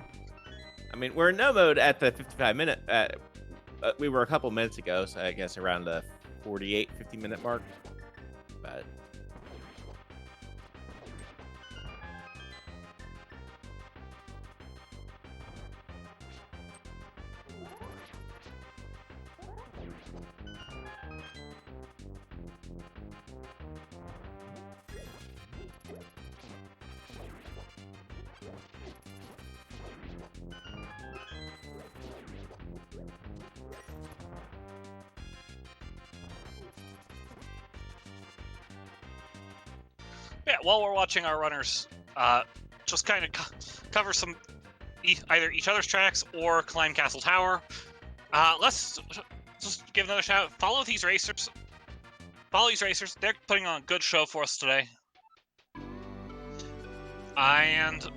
I mean, we're in no mode at the 55-minute. We were a couple minutes ago, so I guess around the 48, 50-minute mark. But Yeah, while we're watching our runners, just kind of cover some either each other's tracks or climb Castle Tower. Let's just give another shout. Follow these racers. Follow these racers. They're putting on a good show for us today. And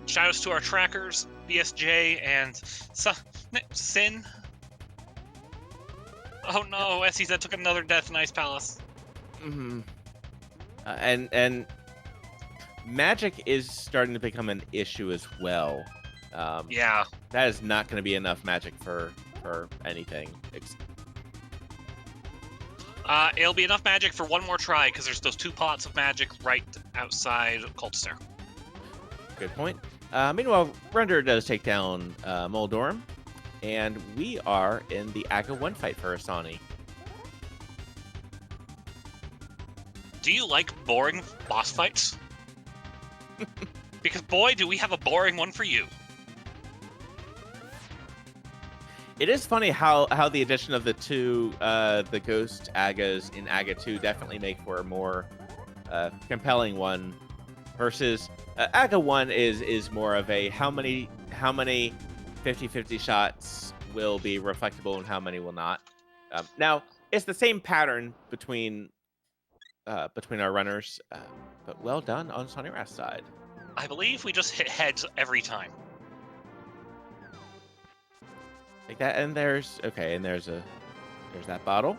shoutouts to our trackers, BSJ and Sin. Oh no, Ehseezed took another death in Ice Palace. and magic is starting to become an issue as well. Yeah. That is not going to be enough magic for anything. It'll be enough magic for one more try, because there's those 2 pots of magic right outside Colchester. Good point. Meanwhile, Render does take down Moldorm, and we are in the Aga 1 fight for Asani. Do you like boring boss fights? Because boy, do we have a boring one for you. It is funny how the addition of the the Ghost Agas in Aga 2 definitely make for a more compelling one, versus Aga 1 is more of a how many 50-50 shots will be reflectable and how many will not. Now it's the same pattern between our runners, but well done on Sawneyrath's side. I believe we just hit heads every time. Like that, and there's that bottle.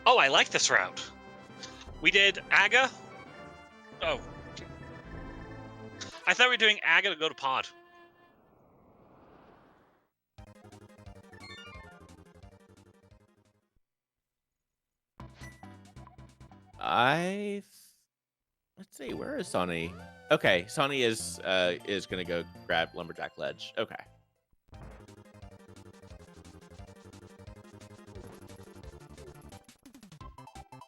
Oh, I like this route. We did Aga. Oh. I thought we were doing Aga to go to Pod. Let's see, where is Sonny? Okay, Sonny is gonna go grab Lumberjack Ledge. Okay.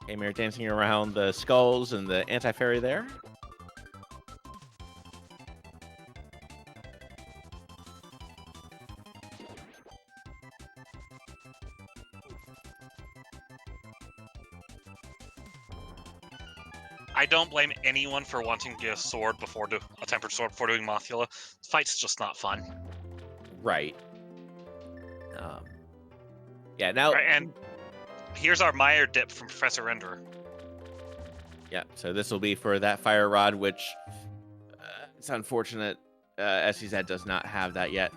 Khaemere dancing around the skulls and the anti-fairy there. I don't blame anyone for wanting to get a sword a tempered sword before doing Mothula. The fight's just not fun. Right. Yeah. Now. Right, and here's our Meyer dip from Professor Renderer. Yeah. So this will be for that fire rod, which it's unfortunate Ehseezed does not have that yet.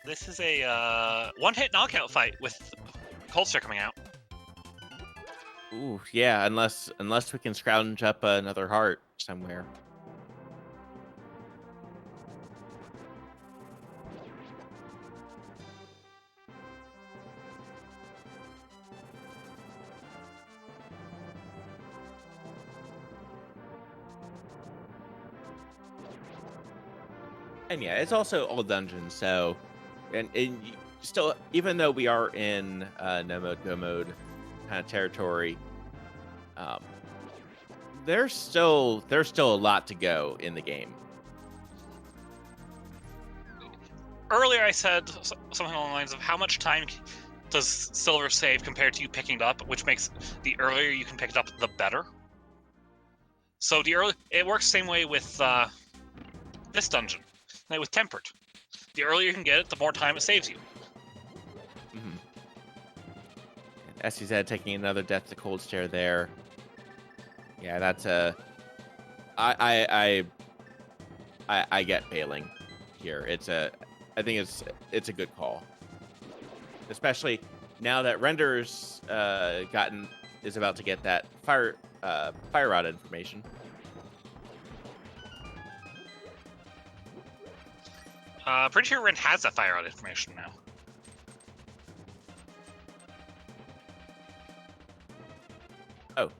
This is a one-hit knockout fight with Colster coming out. Ooh, yeah. Unless we can scrounge up another heart somewhere. And yeah, it's also all dungeons, so and still, even though we are in no mode, go mode kind of territory, there's still a lot to go in the game. earlier I said something along the lines of how much time does silver save compared to you picking it up, which makes the earlier you can pick it up, the better. So it works the same way with this dungeon, like with Tempered. The earlier you can get it, the more time it saves you. Mm-hmm. Ehseezed taking another death to cold stare there. Yeah, that's a. I get bailing here. I think it's a good call, especially now that Render's is about to get that fire rod information. Pretty sure Ren has that fire rod information now.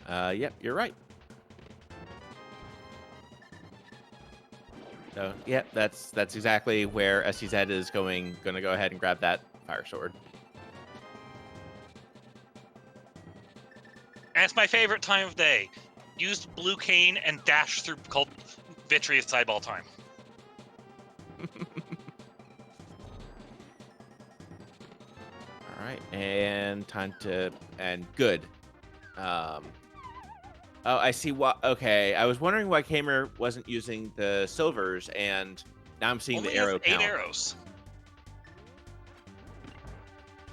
Oh, yep, you're right. So, yep, that's exactly where Ehseezed is going to go ahead and grab that fire sword. And it's my favorite time of day. Use Blue Cane and dash through Vitreous Sideball time. All right, and good. Oh, I see what. Okay, I was wondering why Khaemere wasn't using the silvers, and now I'm seeing Only the arrow has 8 count. arrows.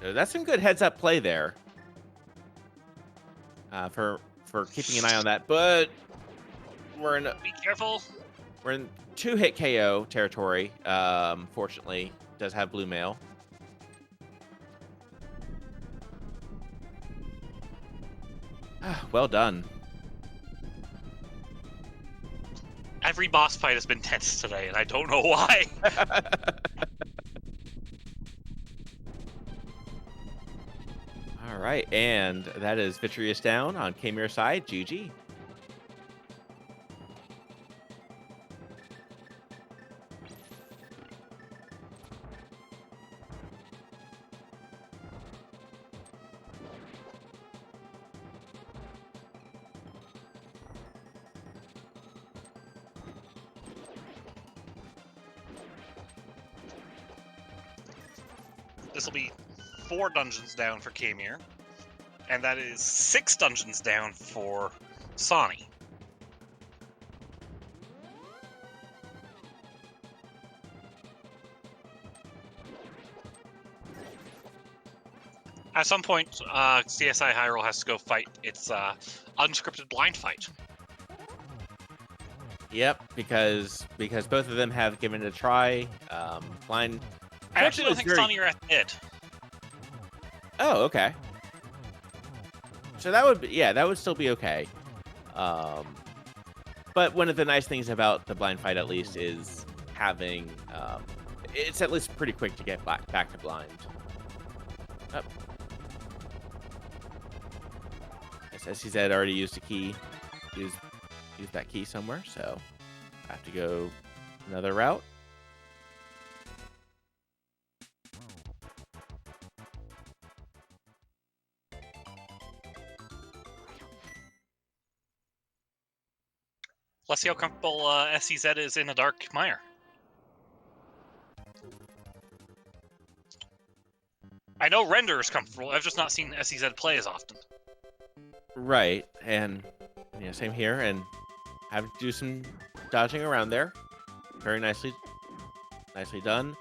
So that's some good heads-up play there. For keeping an eye on that, but Be careful. We're in 2-hit KO territory. Fortunately, does have blue mail. Well done. Every boss fight has been tense today, and I don't know why. All right, and that is Vitreous down on Khaemere's side. GG. This will be 4 dungeons down for Khaemere, and that is 6 dungeons down for Sawney. At some point, CSI Hyrule has to go fight its unscripted blind fight. Yep, because both of them have given it a try. Blind. I actually don't think Sawneyrath did. Oh, okay. So that would still be okay. But one of the nice things about the blind fight, at least, is having it's at least pretty quick to get back to blind. Oh. As he said, already used a key. Used that key somewhere, so I have to go another route. Let's see how comfortable Ehseezed is in the dark mire. I know Render is comfortable. I've just not seen Ehseezed play as often. Right, and yeah, same here, and have to do some dodging around there. Very nicely done.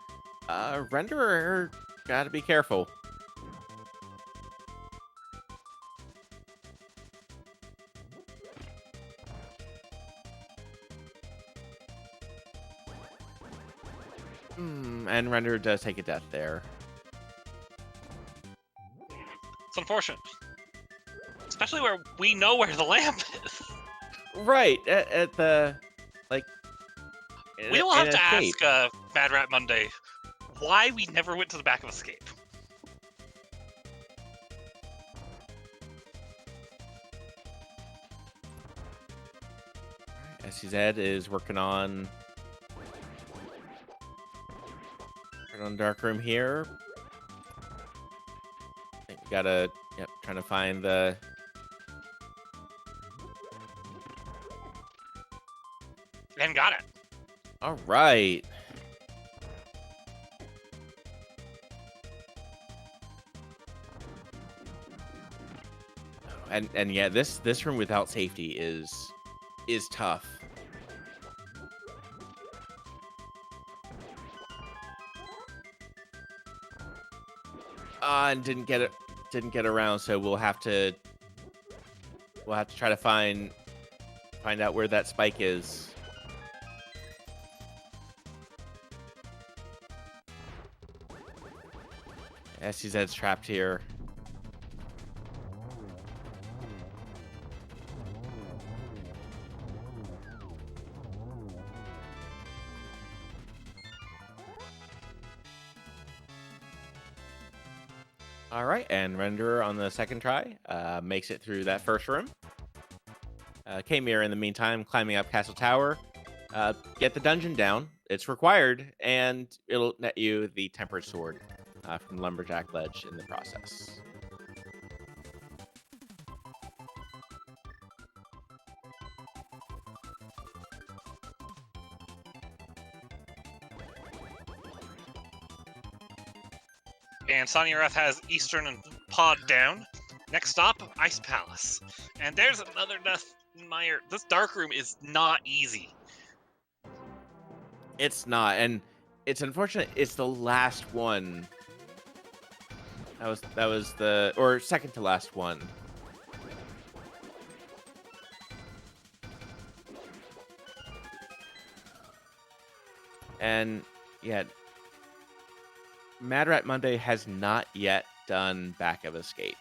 Renderer, gotta be careful. And Renderer does take a death there. It's unfortunate. Especially where we know where the lamp is. Right, at the, like... We will have to ask Mad Rat Monday why we never went to the back of Escape. Ehseezed is working on Dark Room here. I think we gotta, trying to find the... And got it. All right. And yeah, this room without safety is tough. And didn't get around, so we'll have to try to find out where that spike is. Ehseezed's trapped here. All right, and Renderer on the second try makes it through that first room. Khaemere, in the meantime, climbing up Castle Tower. Get the dungeon down. It's required, and it'll net you the Tempered Sword from Lumberjack Ledge in the process. And Sawneyrath has Eastern and Pod down. Next stop, Ice Palace. And there's another death in Meyer. This dark room is not easy. It's not, and it's unfortunate. It's the last one. That was the second to last one. And yeah, Mad Rat Monday has not yet done Back of Escape.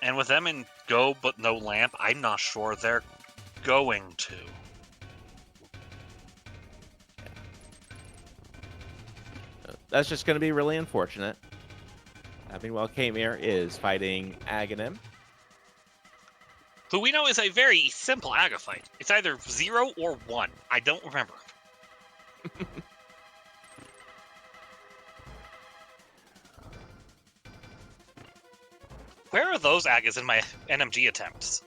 And with them in Go But No Lamp, I'm not sure they're going to. That's just going to be really unfortunate. Meanwhile, Khaemere is fighting Aghanim, who we know is a very simple Aga fight. It's either 0 or 1. I don't remember. Where are those Agas in my NMG attempts?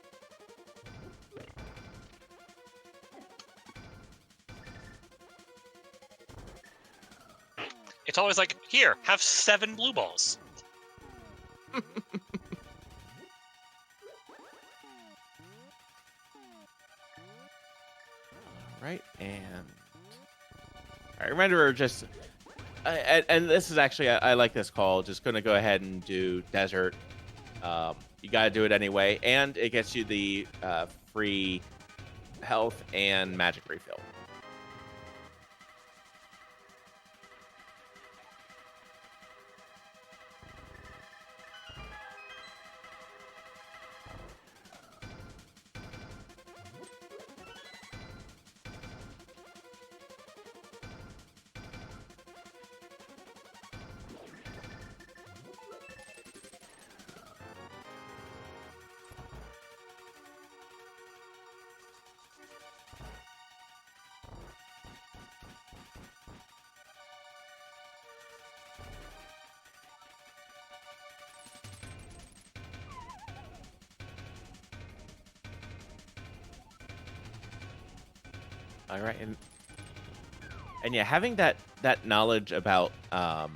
It's always like, here, have 7 blue balls. All right, and all right, Renderer just, and this is actually I like this call. Just going to go ahead and do Desert. You got to do it anyway, and it gets you the free health and magic refill. All right, and yeah, having that knowledge about yeah,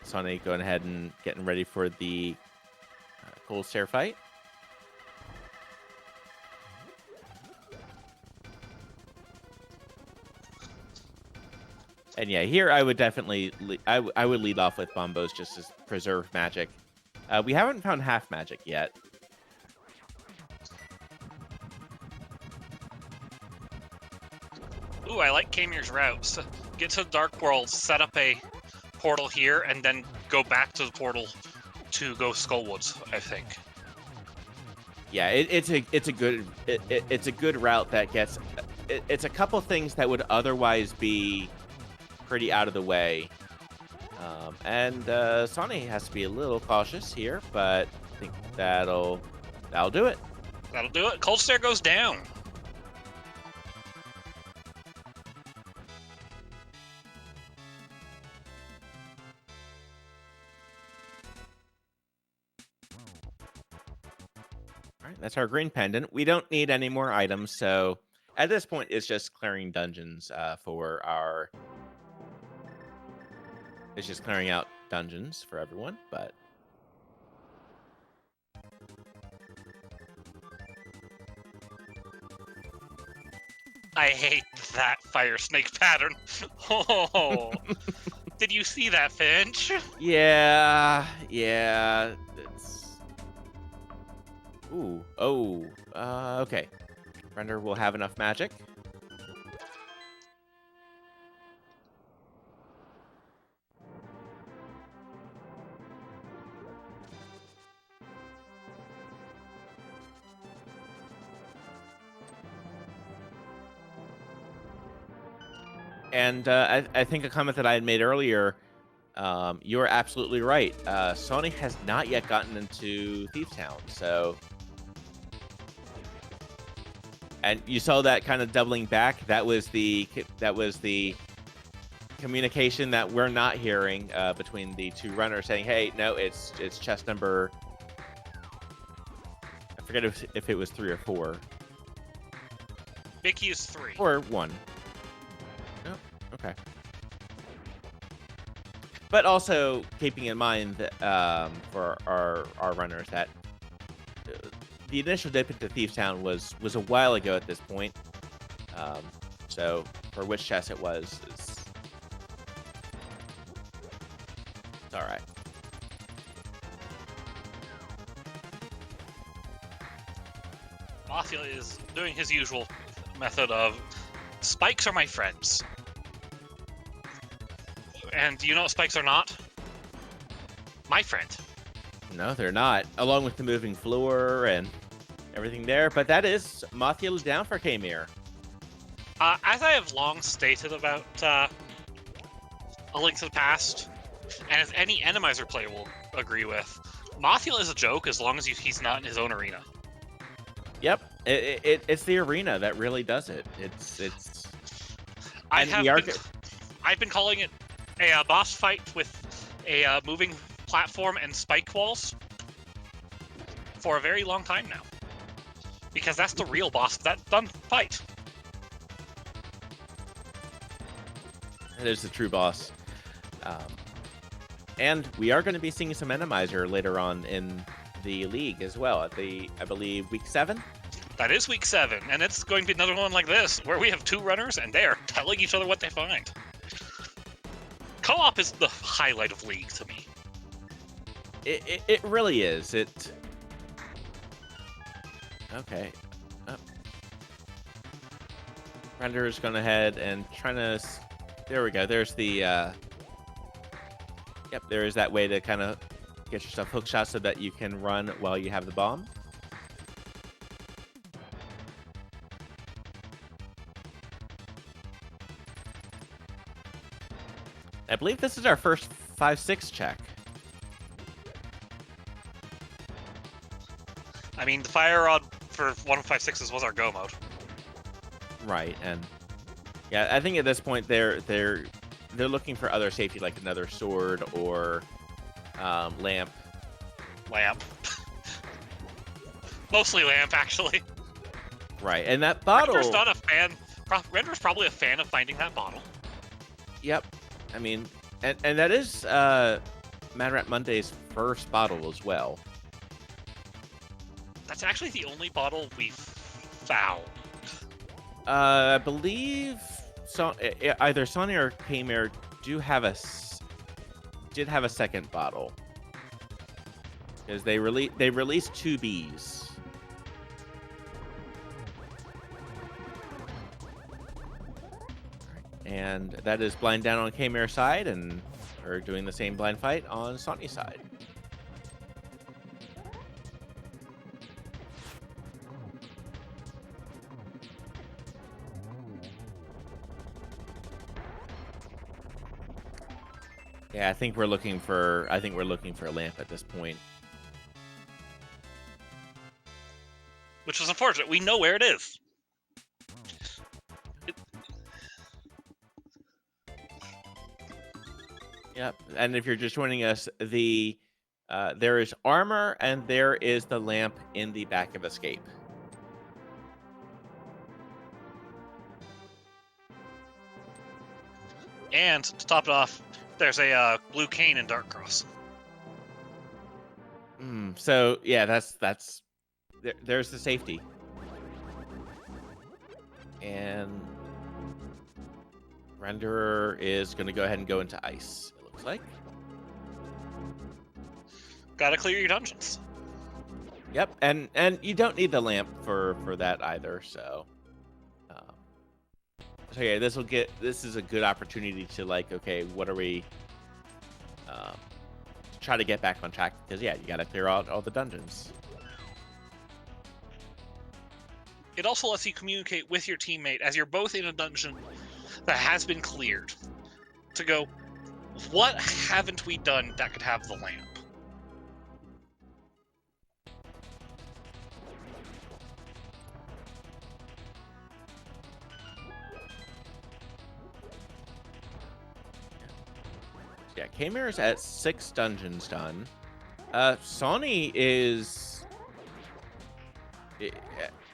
Sonny going ahead and getting ready for the Cold Stare fight. And yeah, here I would definitely I would lead off with Bombos just to preserve magic. We haven't found half magic yet. Ooh, I like Khaemere's route. So get to the Dark World, set up a portal here, and then go back to the portal to go Skullwoods, I think. Yeah, it's a good route that gets. It's a couple things that would otherwise be pretty out of the way. And Sonny has to be a little cautious here, but I think that'll do it. That'll do it. Cold Stare goes down. All right, that's our green pendant. We don't need any more items, so at this point, it's just clearing dungeons for our It's just clearing out dungeons for everyone, but I hate that fire snake pattern. Oh, did you see that, Finch? yeah. It's okay. Render will have enough magic. And I think a comment that I had made earlier, you're absolutely right. Sony has not yet gotten into Thief Town, so. And you saw that kind of doubling back. That was the communication that we're not hearing between the two runners, saying, "Hey, no, it's chest number." I forget if it was 3 or 4. Mickey is 3. Or 1. Oh, okay. But also keeping in mind that for our runners that the initial dip into Thief Town was a while ago at this point. So for which chest it was, it's all right. Mafia is doing his usual method of spikes are my friends. And do you know what spikes are not? My friend. No, they're not. Along with the moving floor and everything there, but that is Mafia down for Khaemere. As I have long stated about A Link to the Past, and as any Enemizer player will agree with, Mafia is a joke as long as he's not in his own arena. Yep, it's the arena that really does it. It's. I've been calling it a boss fight with a moving platform and spike walls for a very long time now, because that's the real boss of that done fight. It is the true boss. And we are going to be seeing some Enemizer later on in the league as well at I believe, week 7? That is week 7, and it's going to be another one like this, where we have 2 runners, and they are telling each other what they find. Co-op is the highlight of League to me. It really is. Okay. Render is going ahead and trying to... There we go. There's the... Yep, there is that way to kind of get yourself hook shot so that you can run while you have the bomb. I believe this is our first 5-6 check. I mean, the fire rod for 156s was our go mode. Right, and yeah, I think at this point they're looking for other safety, like another sword or lamp. Lamp. Mostly lamp, actually. Right, and that bottle. Render's not a fan. Render's probably a fan of finding that bottle. Yep, I mean, and that is Mad Rat Monday's first bottle as well. That's actually the only bottle we've found. I believe either Sony or Khaemere did have a second bottle because they released 2 Bs. And that is blind down on Khaemere's side, and we're doing the same blind fight on Sony's side. Yeah, I think we're looking for a lamp at this point. Which is unfortunate. We know where it is. Yep, and if you're just joining us, there is armor and there is the lamp in the back of Escape. And to top it off, There's a blue cane in Darkcross. So yeah, that's there's the safety. And Renderer is going to go ahead and go into ice, it looks like. Gotta clear your dungeons. Yep, and you don't need the lamp for that either. So yeah, this is a good opportunity to like, okay, what are we? Try to get back on track because yeah, you got to clear out all the dungeons. It also lets you communicate with your teammate as you're both in a dungeon that has been cleared to go, what haven't we done that could have the lamp? Yeah, Khaimere's at 6 dungeons done. Sawney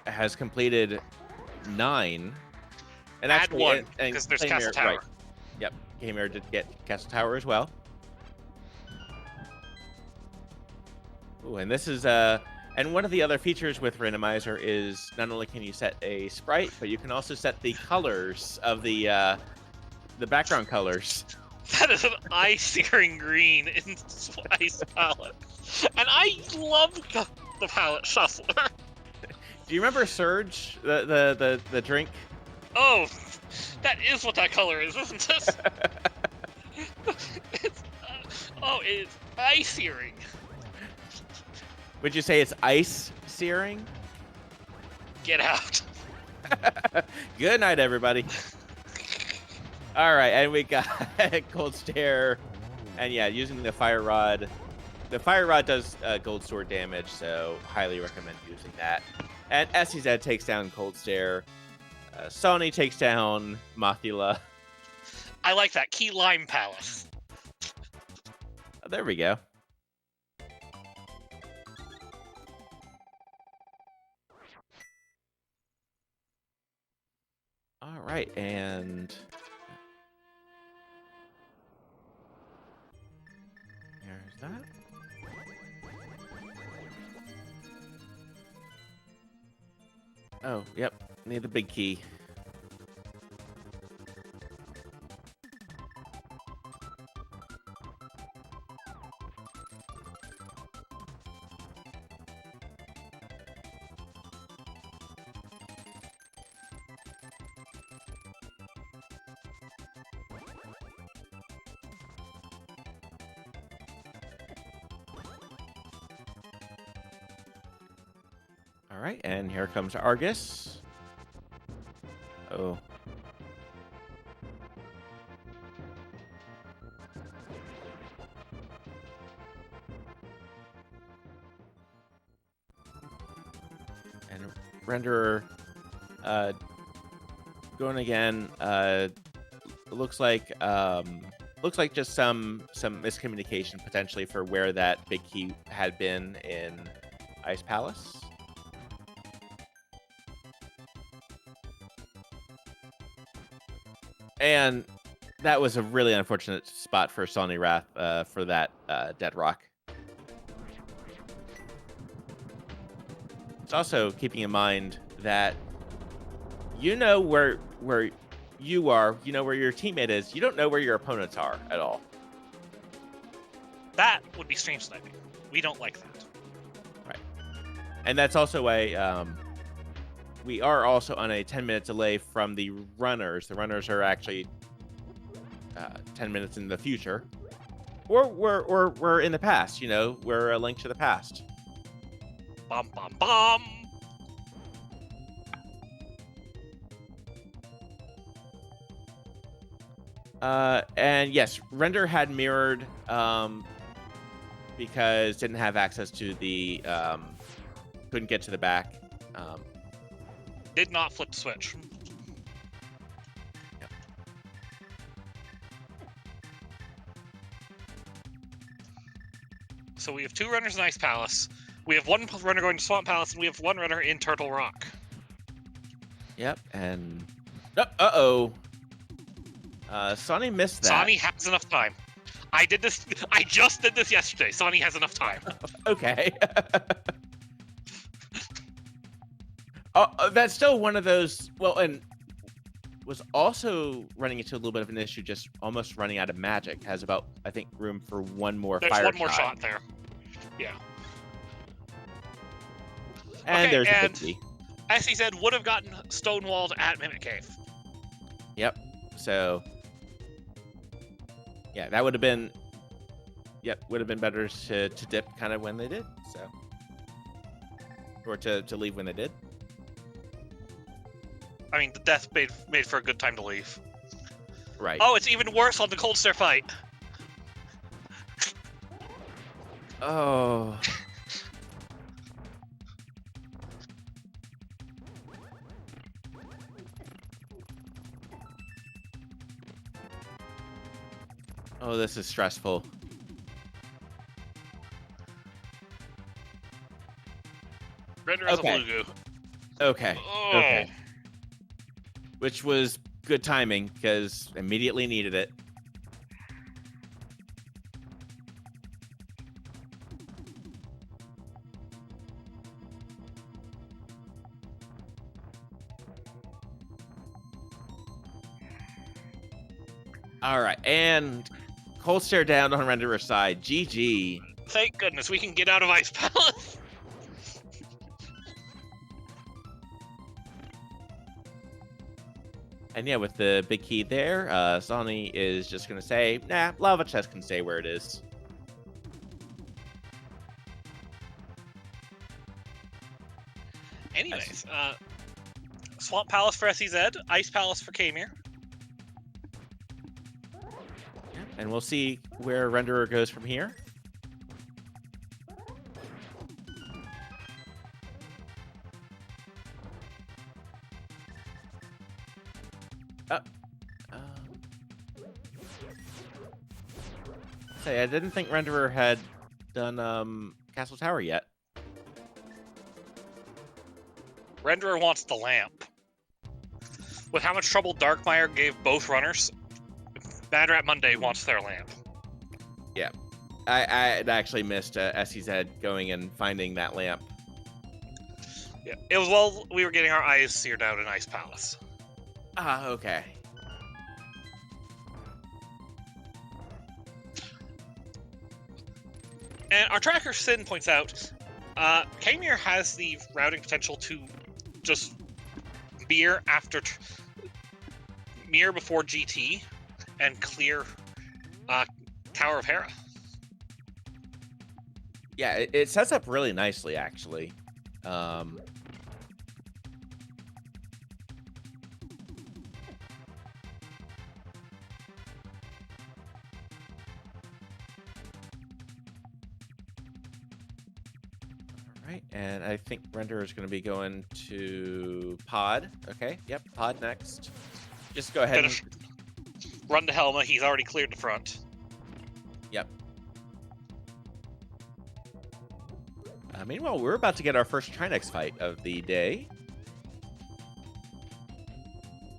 has completed 9. And Add actually, 1, because there's Castle Tower. Right. Yep, Khaemere did get Castle Tower as well. Ooh, and this is and one of the other features with Randomizer is not only can you set a sprite, but you can also set the colors of the background colors. That is an eye-searing green in Ice Palette. And I love the palette shuffler. Do you remember Surge, the drink? Oh, that is what that color is, isn't it? It's eye-searing. Would you say it's ice searing? Get out. Good night, everybody. All right, and we got Cold Stare, and yeah, using the Fire Rod. The Fire Rod does gold sword damage, so highly recommend using that. And Ehseezed takes down Cold Stare. Sony takes down Mothula. I like that. Key Lime Palace. There we go. All right, and there's that. Oh, yep. Need the big key. All right, and here comes Argus. Oh. And Renderer going again. Looks like just some miscommunication potentially for where that big key had been in Ice Palace. And that was a really unfortunate spot for Sawneyrath for that dead rock. It's also keeping in mind that you know where you are, you know where your teammate is. You don't know where your opponents are at all. That would be strange sniping. We don't like that. Right. And that's also why we are also on a 10-minute delay from the runners. The runners are actually 10 minutes in the future. Or we're in the past, you know, we're a link to the past. Bum, bum, bum. And yes, Render had mirrored because didn't have access to the couldn't get to the back. Did not flip the switch. Yep. So we have 2 runners in Ice Palace. We have 1 runner going to Swamp Palace, and we have 1 runner in Turtle Rock. Yep, and uh-oh. Sonny missed that. Sonny has enough time. I did this. I just did this yesterday. Sonny has enough time. Okay. That's still one of those. Well, and was also running into a little bit of an issue, just almost running out of magic. Has about, I think, room for one more There's fire one more shot. shot there. Yeah. And Okay, there's a and big key. Ehseezed would have gotten stonewalled at Mimic Cave. Yep. So, yeah, that would have been. Yep, would have been better to dip kind of when they did. So, or to leave when they did. I mean, the death made for a good time to leave. Right. Oh, it's even worse on the Cold Stare fight. Oh. Oh, this is stressful. Render as Okay. a Lugu. Okay. Oh. Okay. Which was good timing because immediately needed it. All right, and cold stare down on Renderer's side. GG. Thank goodness we can get out of Ice Palace. And yeah, with the big key there, Sony is just going to say, nah, Lava Chest can stay where it is. Anyways, Swamp Palace for Ehseezed, Ice Palace for Khaemere. And we'll see where Renderer goes from here. Say, I didn't think Renderer had done Castle Tower yet. Renderer wants the lamp. With how much trouble Darkmire gave both runners, Bad Rat Monday wants their lamp. Yeah. I had actually missed Ehseezed going and finding that lamp. Yeah, it was while we were getting our eyes seared out in Ice Palace. Ah, okay. And our tracker Sin points out, Khaemere has the routing potential to just mirror after mirror before GT and clear Tower of Hera. Yeah, it sets up really nicely, actually. Right, and I think Render is going to be going to Pod. Okay, yep, Pod next. Just go ahead and... Run to Helma, he's already cleared the front. Yep. Meanwhile, we're about to get our first Trinex fight of the day.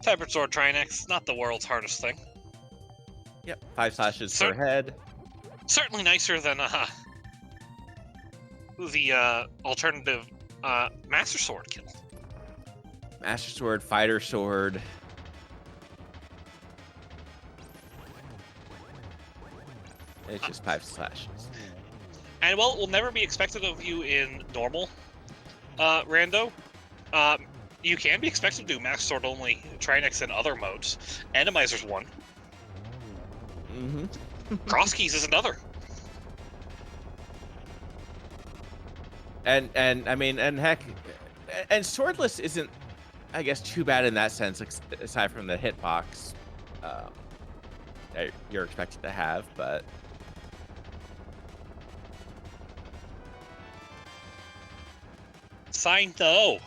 Tempered Sword Trinex, not the world's hardest thing. Yep, 5 slashes per head. Certainly nicer than the alternative Master Sword kill. Master Sword, Fighter Sword. It's just 5 slashes. And well, it will never be expected of you in normal rando. You can be expected to do Master Sword only Trinex in other modes. Atomizer's one. Mm-hmm. Cross Keys is another. And I mean, and heck, and Swordless isn't, I guess, too bad in that sense, aside from the hitbox that you're expected to have, but... Sign no.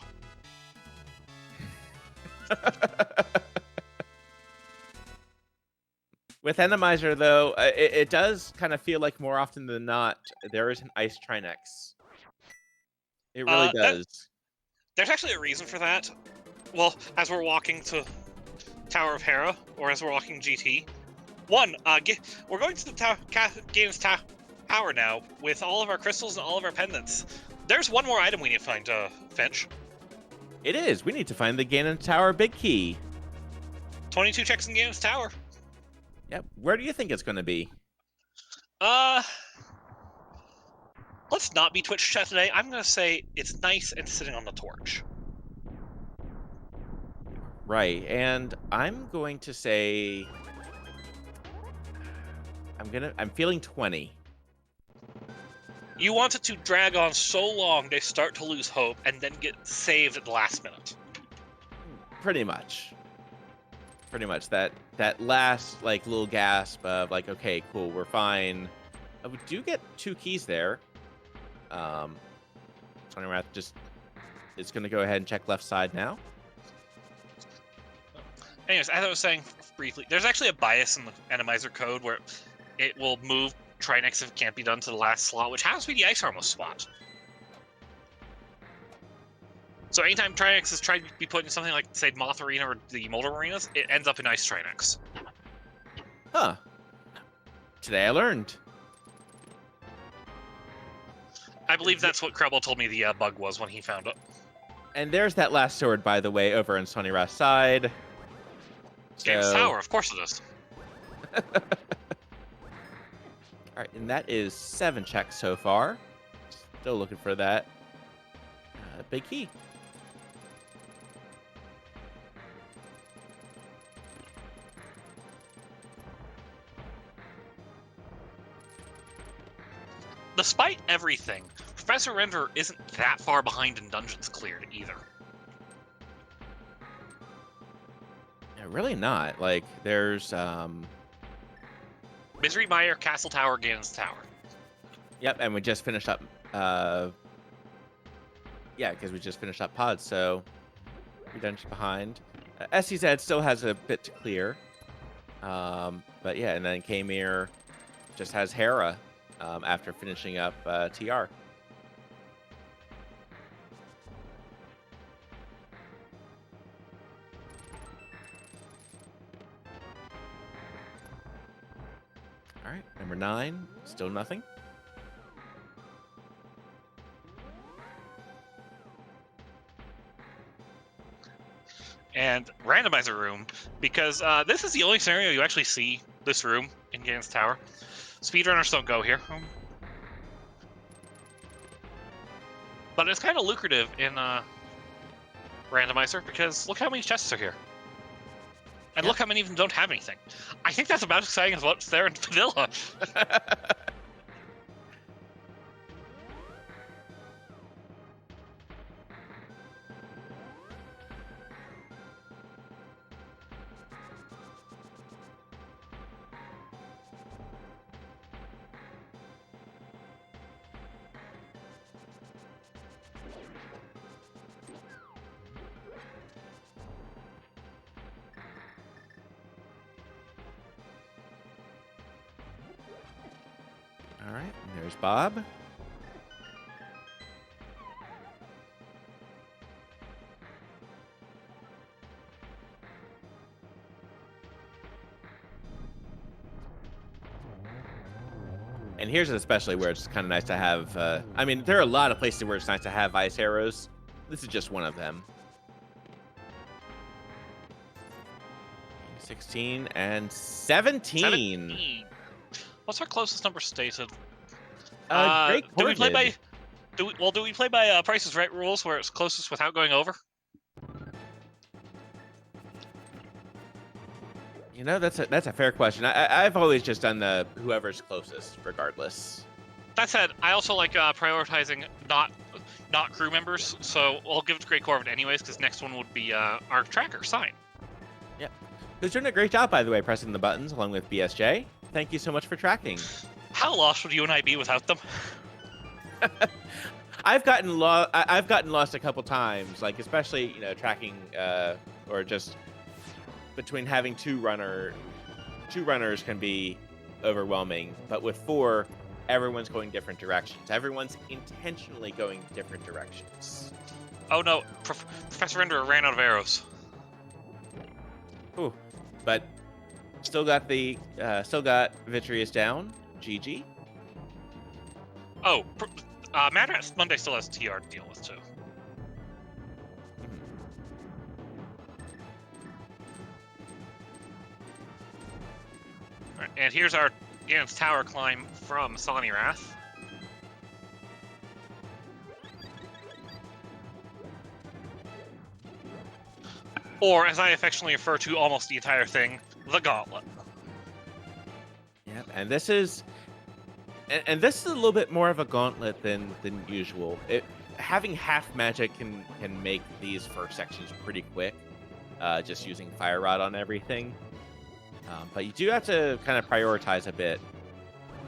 With Atomizer, though, it does kind of feel like more often than not, there is an Ice Trinex. It really does. There's actually a reason for that. Well, as we're walking to Tower of Hera, or as we're walking GT, We're going to the Gaines Tower now with all of our crystals and all of our pendants. There's one more item we need to find, Finch. It is. We need to find the Ganon Tower big key. 22 checks in Gaines Tower. Yep. Where do you think it's going to be? Let's not be Twitch chat today. I'm going to say it's nice and sitting on the torch. Right. And I'm going to say I'm feeling 20. You want it to drag on so long they start to lose hope and then get saved at the last minute. Pretty much. Pretty much. That last like little gasp of like, okay, cool, we're fine. We do get 2 keys there. Sawneyrath just is going to go ahead and check left side now. Anyways, as I was saying briefly, there's actually a bias in the Enemizer code where it will move Trinex if it can't be done to the last slot, which happens to be the Ice Armor spot. So anytime Trinex is trying to be put in something like, say, Moth Arena or the Molder Arenas, it ends up in Ice Trinex. Huh. Today I learned. I believe that's what Krebel told me the bug was when he found it. And there's that last sword, by the way, over on Sawneyrath's side. Games Tower, of course it is. All right, and that is 7 checks so far. Still looking for that big key. Despite everything, Professor Render isn't that far behind in dungeons cleared either. Yeah, really not. Like, there's Misery Mire, Castle Tower, Ganon's Tower. Yep, and we just finished up yeah, because we just finished up pods, so 3 dungeons behind. Ehseezed still has a bit to clear. But yeah, and then Khaemere just has Hera after finishing up TR. All right, number 9, still nothing. And randomizer room, because this is the only scenario you actually see this room in Ganon's Tower. Speedrunners don't go here. But it's kind of lucrative in randomizer, because look how many chests are here. And look how many of them don't have anything. I think that's about as exciting as what's there in Vanilla. All right, and there's Bob. And here's especially where it's kind of nice to have, I mean, there are a lot of places where it's nice to have ice arrows. This is just one of them. 16 and 17. 17. What's our closest number stated? Great do we play Corvid. by? Do we play by Price is Right rules, where it's closest without going over? You know, that's a fair question. I've always just done the whoever's closest, regardless. That said, I also like prioritizing not crew members, so I'll give it to Great Corvid anyways, because next one would be our tracker, Sign. Yep. Who's doing a great job, by the way, pressing the buttons along with BSJ. Thank you so much for tracking. How lost would you and I be without them? I've gotten lost a couple times, like especially tracking or just between having two runners can be overwhelming, but with 4, everyone's going different directions. Everyone's intentionally going different directions. Oh no, Professor Render ran out of arrows. Ooh, but Still got Vitreous down. GG. Oh, Madras Monday still has TR to deal with too. All right, and here's our Ganon's tower climb from Sawneyrath. Or, as I affectionately refer to almost the entire thing, the Gauntlet. Yep, and this is a little bit more of a gauntlet than usual. Having half magic can make these first sections pretty quick, just using Fire Rod on everything. But you do have to kind of prioritize a bit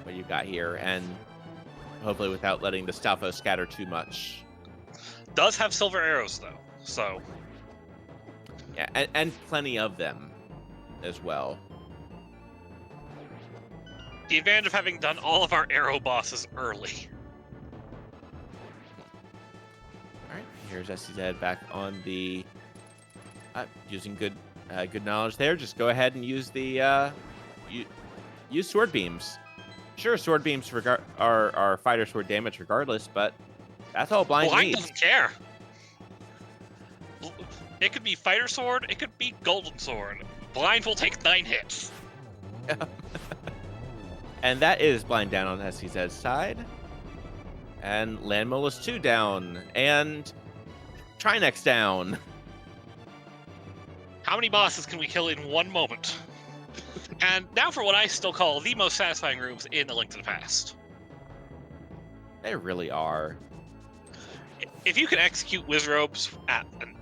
what you've got here, and hopefully without letting the Stalfos scatter too much. Does have silver arrows though, so yeah, and plenty of them as well. The advantage of having done all of our arrow bosses early. All right, here's Ehseezed back on the using good knowledge there. Just go ahead and use the use sword beams. Sure, sword beams are fighter sword damage regardless, but that's all blind needs. Doesn't care. It could be fighter sword, it could be golden sword. Blind will take 9 hits. And that is blind down on Ehseezed's side. And Landmolus 2 down. And Trinex down. How many bosses can we kill in one moment? And now for what I still call the most satisfying rooms in A Link to the Past. They really are. If you can execute Wizrobes at an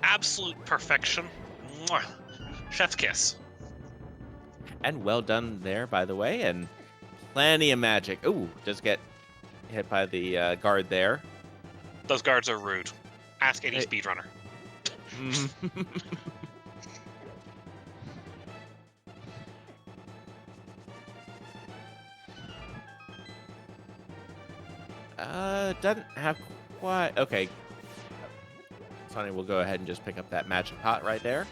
absolute perfection, mwah, chef's kiss. And well done there, by the way. And plenty of magic. Ooh, does get hit by the guard there. Those guards are rude. Ask any speedrunner. Doesn't have quite... Okay. Sonny will go ahead and just pick up that magic pot right there.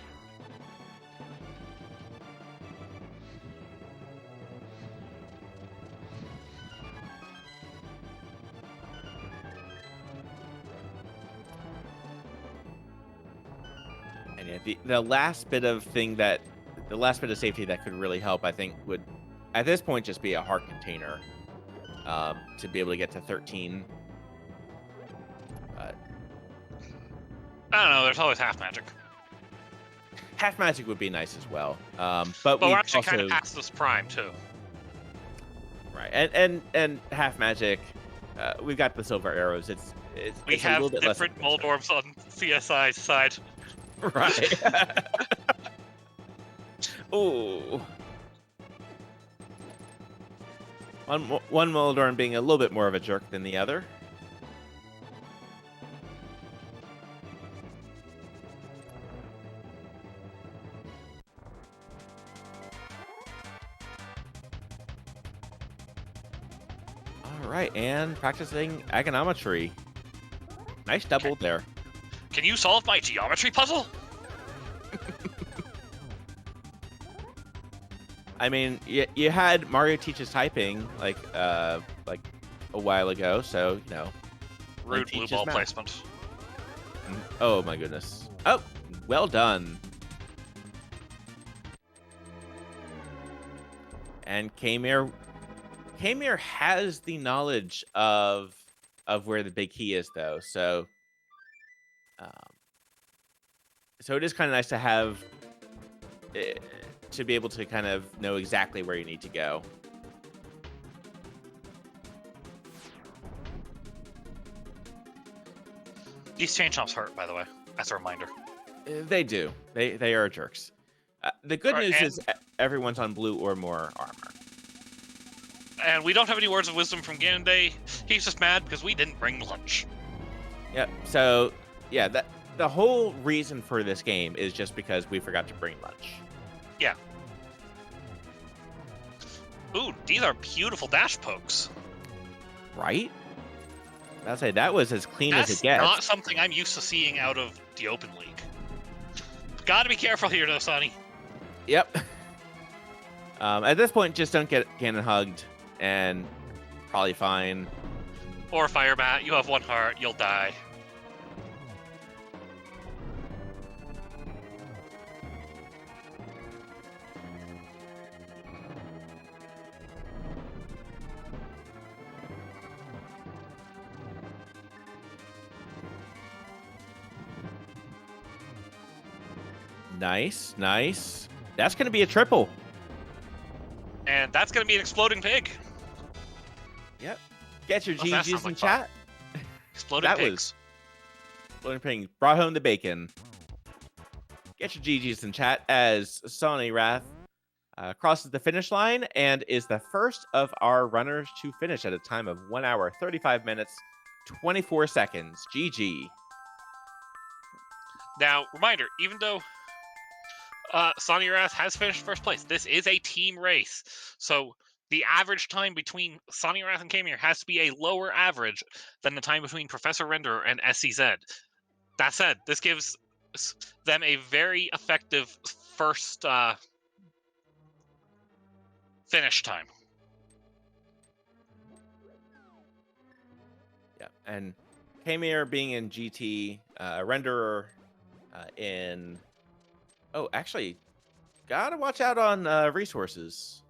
And yeah, the last bit of safety that could really help, I think, would at this point just be a heart container. To be able to get to 13. I don't know, there's always half magic. Half magic would be nice as well. But we're actually kind of past this prime, too. Right, and half magic, we've got the silver arrows. We have a little bit different Moldorms on CSI's side. Right. Ooh. One Moldorm being a little bit more of a jerk than the other. All right, and practicing agonometry. Nice double there. Can you solve my geometry puzzle? I mean, you had Mario Teaches Typing like a while ago, so you know. Rude blue ball placement. Oh my goodness! Oh, well done. And Khaemere has the knowledge of where the big key is, though. So, so it is kind of nice to have. To be able to kind of know exactly where you need to go. These chain chomps hurt, by the way, as a reminder. They do. They are jerks. The good news is everyone's on blue or more armor. And we don't have any words of wisdom from Ganon. He's just mad because we didn't bring lunch. Yep. So, yeah, the whole reason for this game is just because we forgot to bring lunch. Yeah. Ooh, these are beautiful dash pokes. Right? I'll say that was as clean as it gets. That's not something I'm used to seeing out of the Open League. Gotta be careful here, though, Sonny. Yep. At this point, just don't get Ganon hugged, and probably fine. Or Fire Bat, you have 1 heart, you'll die. Nice, nice. That's going to be a triple. And that's going to be an exploding pig. Yep. Get your Oh, that GGs sounds in like chat. Exploding That pigs. was exploding pig. Brought home the bacon. Get your GGs in chat as Sawneyrath crosses the finish line and is the first of our runners to finish at a time of 1 hour, 35 minutes, 24 seconds. GG. Now, reminder, even though Sawneyrath has finished first place, this is a team race. So the average time between Sawneyrath and Khaemere has to be a lower average than the time between Professor Renderer and Ehseezed. That said, this gives them a very effective first finish time. Yeah, and Khaemere being in GT, Renderer in... Oh, actually, gotta watch out on resources.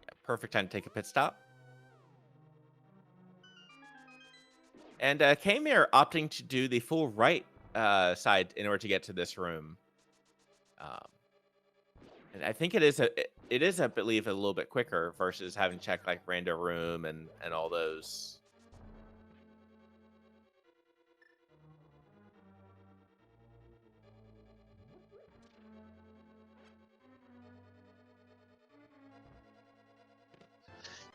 Yeah, perfect time to take a pit stop. And Khaemere opting to do the full right side in order to get to this room. And I think it is, I believe, a little bit quicker versus having to check like random room and all those.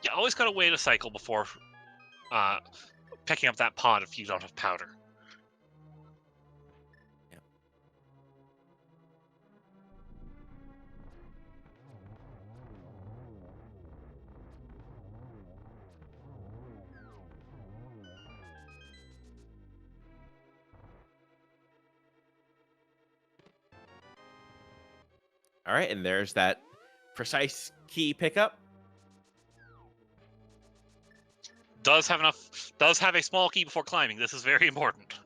You always gotta wait a cycle before picking up that pod if you don't have powder. Yeah. All right, and there's that precise key pickup. Does have a small key before climbing. This is very important.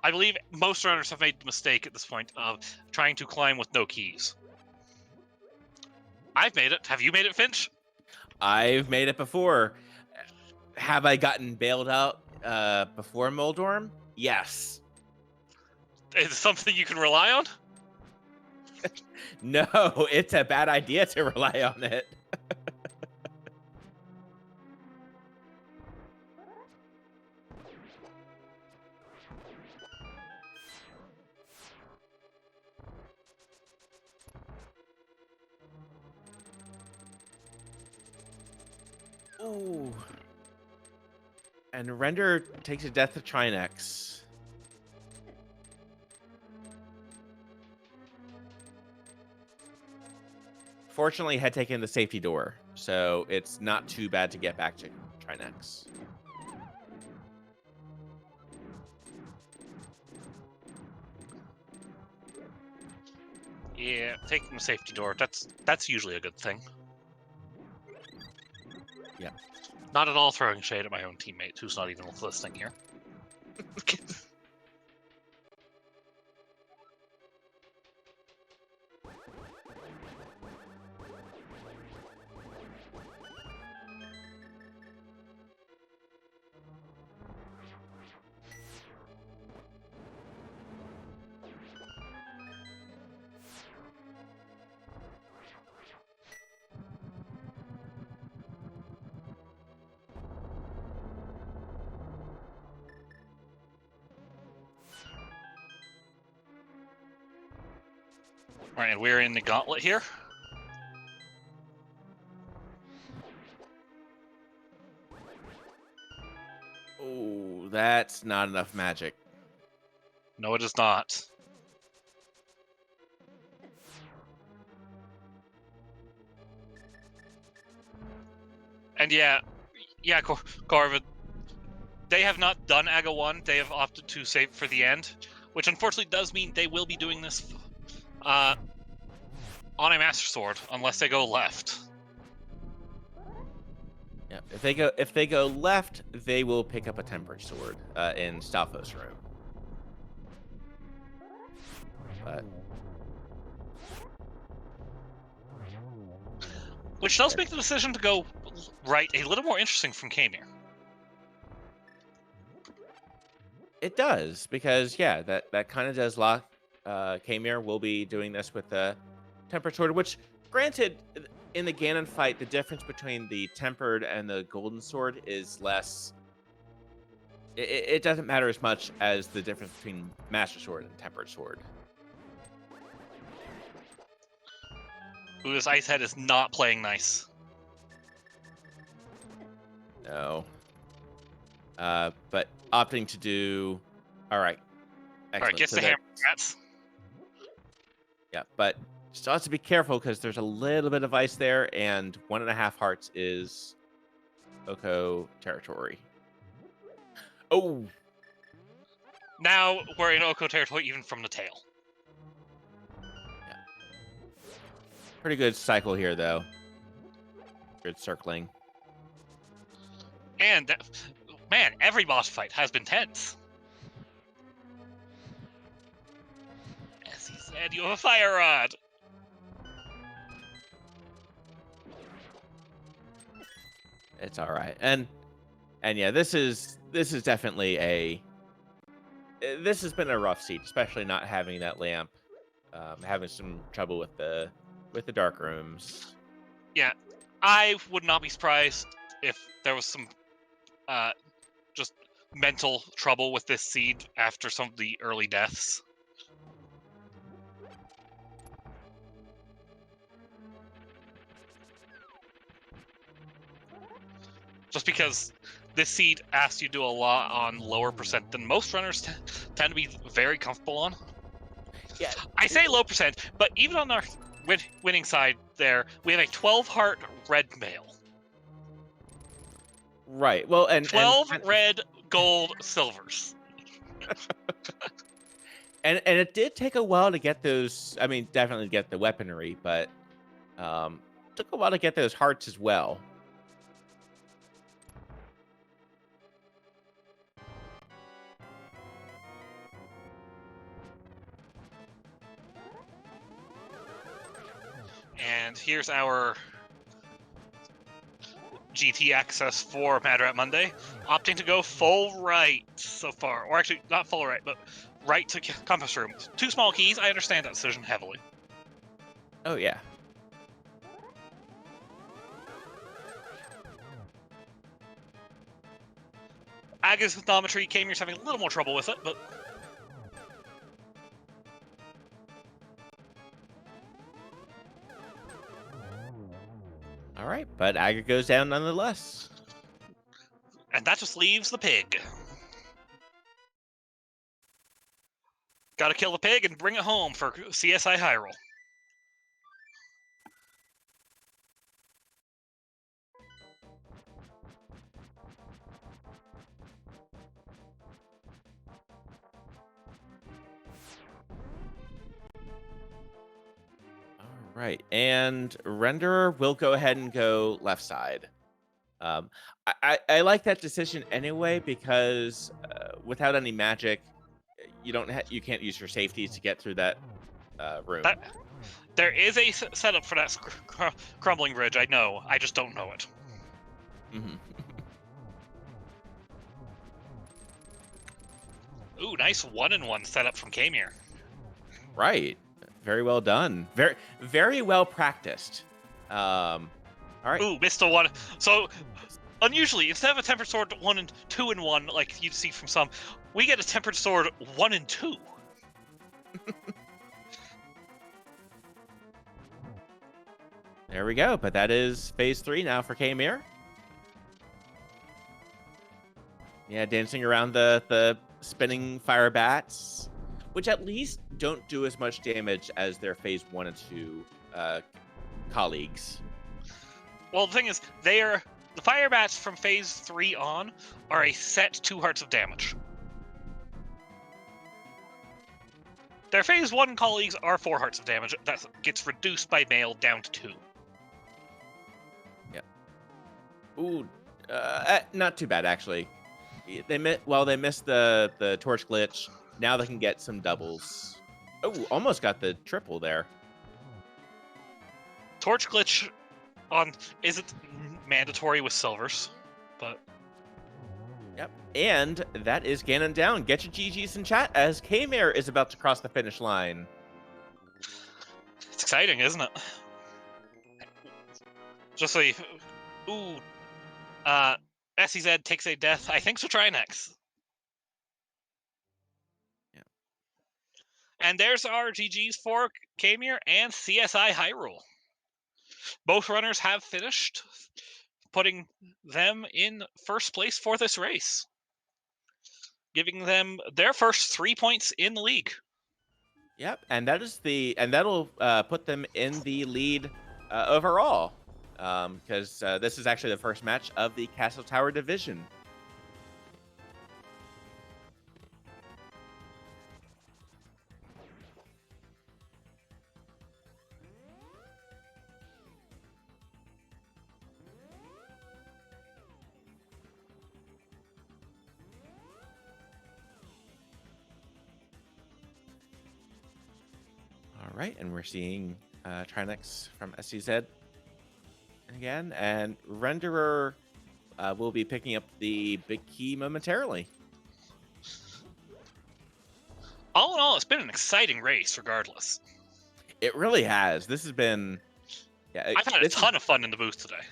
I believe most runners have made the mistake at this point of trying to climb with no keys. I've made it. Have you made it, Finch? I've made it before. Have I gotten bailed out before Moldorm? Yes. Is it something you can rely on? No, it's a bad idea to rely on it. Ooh. And Render takes a death to Trinex. Fortunately, had taken the safety door, so it's not too bad to get back to Trinex. Yeah, taking the safety door, that's usually a good thing. Yeah. Not at all throwing shade at my own teammate, who's not even listening here. Alright, we're in the gauntlet here. Oh, that's not enough magic. No, it is not. And yeah, Corvin, they have not done Aga 1. They have opted to save for the end. which unfortunately does mean they will be doing this on a Master Sword unless they go left. Yeah, if they go left, they will pick up a tempered sword in Stalfos' room. But which does make the decision to go right a little more interesting from Khaemere. it does, because yeah, that kind of does lock. Khaemere will be doing this with the tempered sword, which, granted, in the Ganon fight, the difference between the tempered and the golden sword is less. It doesn't matter as much as the difference between Master Sword and Tempered Sword. Ooh, this Icehead is not playing nice. No. But opting to do. All right. Excellent. All right, gets So the hammer rats. Yeah, but still has to be careful because there's a little bit of ice there, and 1.5 hearts is Oko territory. Oh, Now we're in Oko territory even from the tail. pretty good cycle here, though. Good circling. And, man, every boss fight has been tense. As he said, you have a fire rod. It's all right, and yeah, this is definitely a. This has been a rough seat, especially not having that lamp, having some trouble with the dark rooms. Yeah, I would not be surprised if there was some just mental trouble with this seed after some of the early deaths. Just because this seed asks you to do a lot on lower percent than most runners tend to be very comfortable on. Yeah, I say low percent, but even on our winning side there, we have a 12 heart red male. right. Well, and 12 red, gold, silvers. and it did take a while to get those. I mean, definitely get the weaponry, but took a while to get those hearts as well. And here's our GT access for Mad Rat Monday, opting to go full right so far. Or actually, not full right, but right to compass room. 2 small keys, I understand that decision heavily. Oh, yeah. Agathometry, Khaemere's having a little more trouble with it, but... All right, but Aga goes down nonetheless. And that just leaves the pig. Gotta kill the pig and bring it home for CSI Hyrule. All right, and Renderer will go ahead and go left side. I like that decision anyway because without any magic, you can't use your safeties to get through that room. There is a setup for that crumbling bridge, I know. I just don't know it. Mm-hmm. Ooh, nice 1-in-1 setup from Khaemere. Right. Very well done. Very well practiced. All right. Ooh, missed a 1. So, unusually, instead of a tempered sword 1 and 2-in-1, like you'd see from some, we get a tempered sword 1-in-2. There we go. But that is phase 3 now for Khaemere. Yeah, dancing around the spinning fire bats, which at least don't do as much damage as their phase 1 and 2 colleagues. Well, the thing is, the fire bats from phase 3 on are a set 2 hearts of damage. Their phase 1 colleagues are 4 hearts of damage. That gets reduced by mail down to 2. Yeah. Ooh, not too bad actually. They missed the torch glitch. Now they can get some doubles. Oh, almost got the triple there. Torch glitch on isn't mandatory with silvers, but Yep. And that is Ganon down. Get your GGs in chat as Khaemere is about to cross the finish line. it's exciting, isn't it? Just so you... Ooh. Ehseezed takes a death. I think so. Try next. Yeah. And there's our GGs for Khaemere and CSI Hyrule. Both runners have finished, putting them in first place for this race, giving them their first 3 points in the league. Yep, and that'll put them in the lead overall, because this is actually the first match of the Castle Tower division. All right, and we're seeing Trinex from Ehseezed again, and Renderer will be picking up the big key momentarily. All in all, it's been an exciting race, regardless. It really has. This has been... Yeah, I've had a ton of fun in the booth today.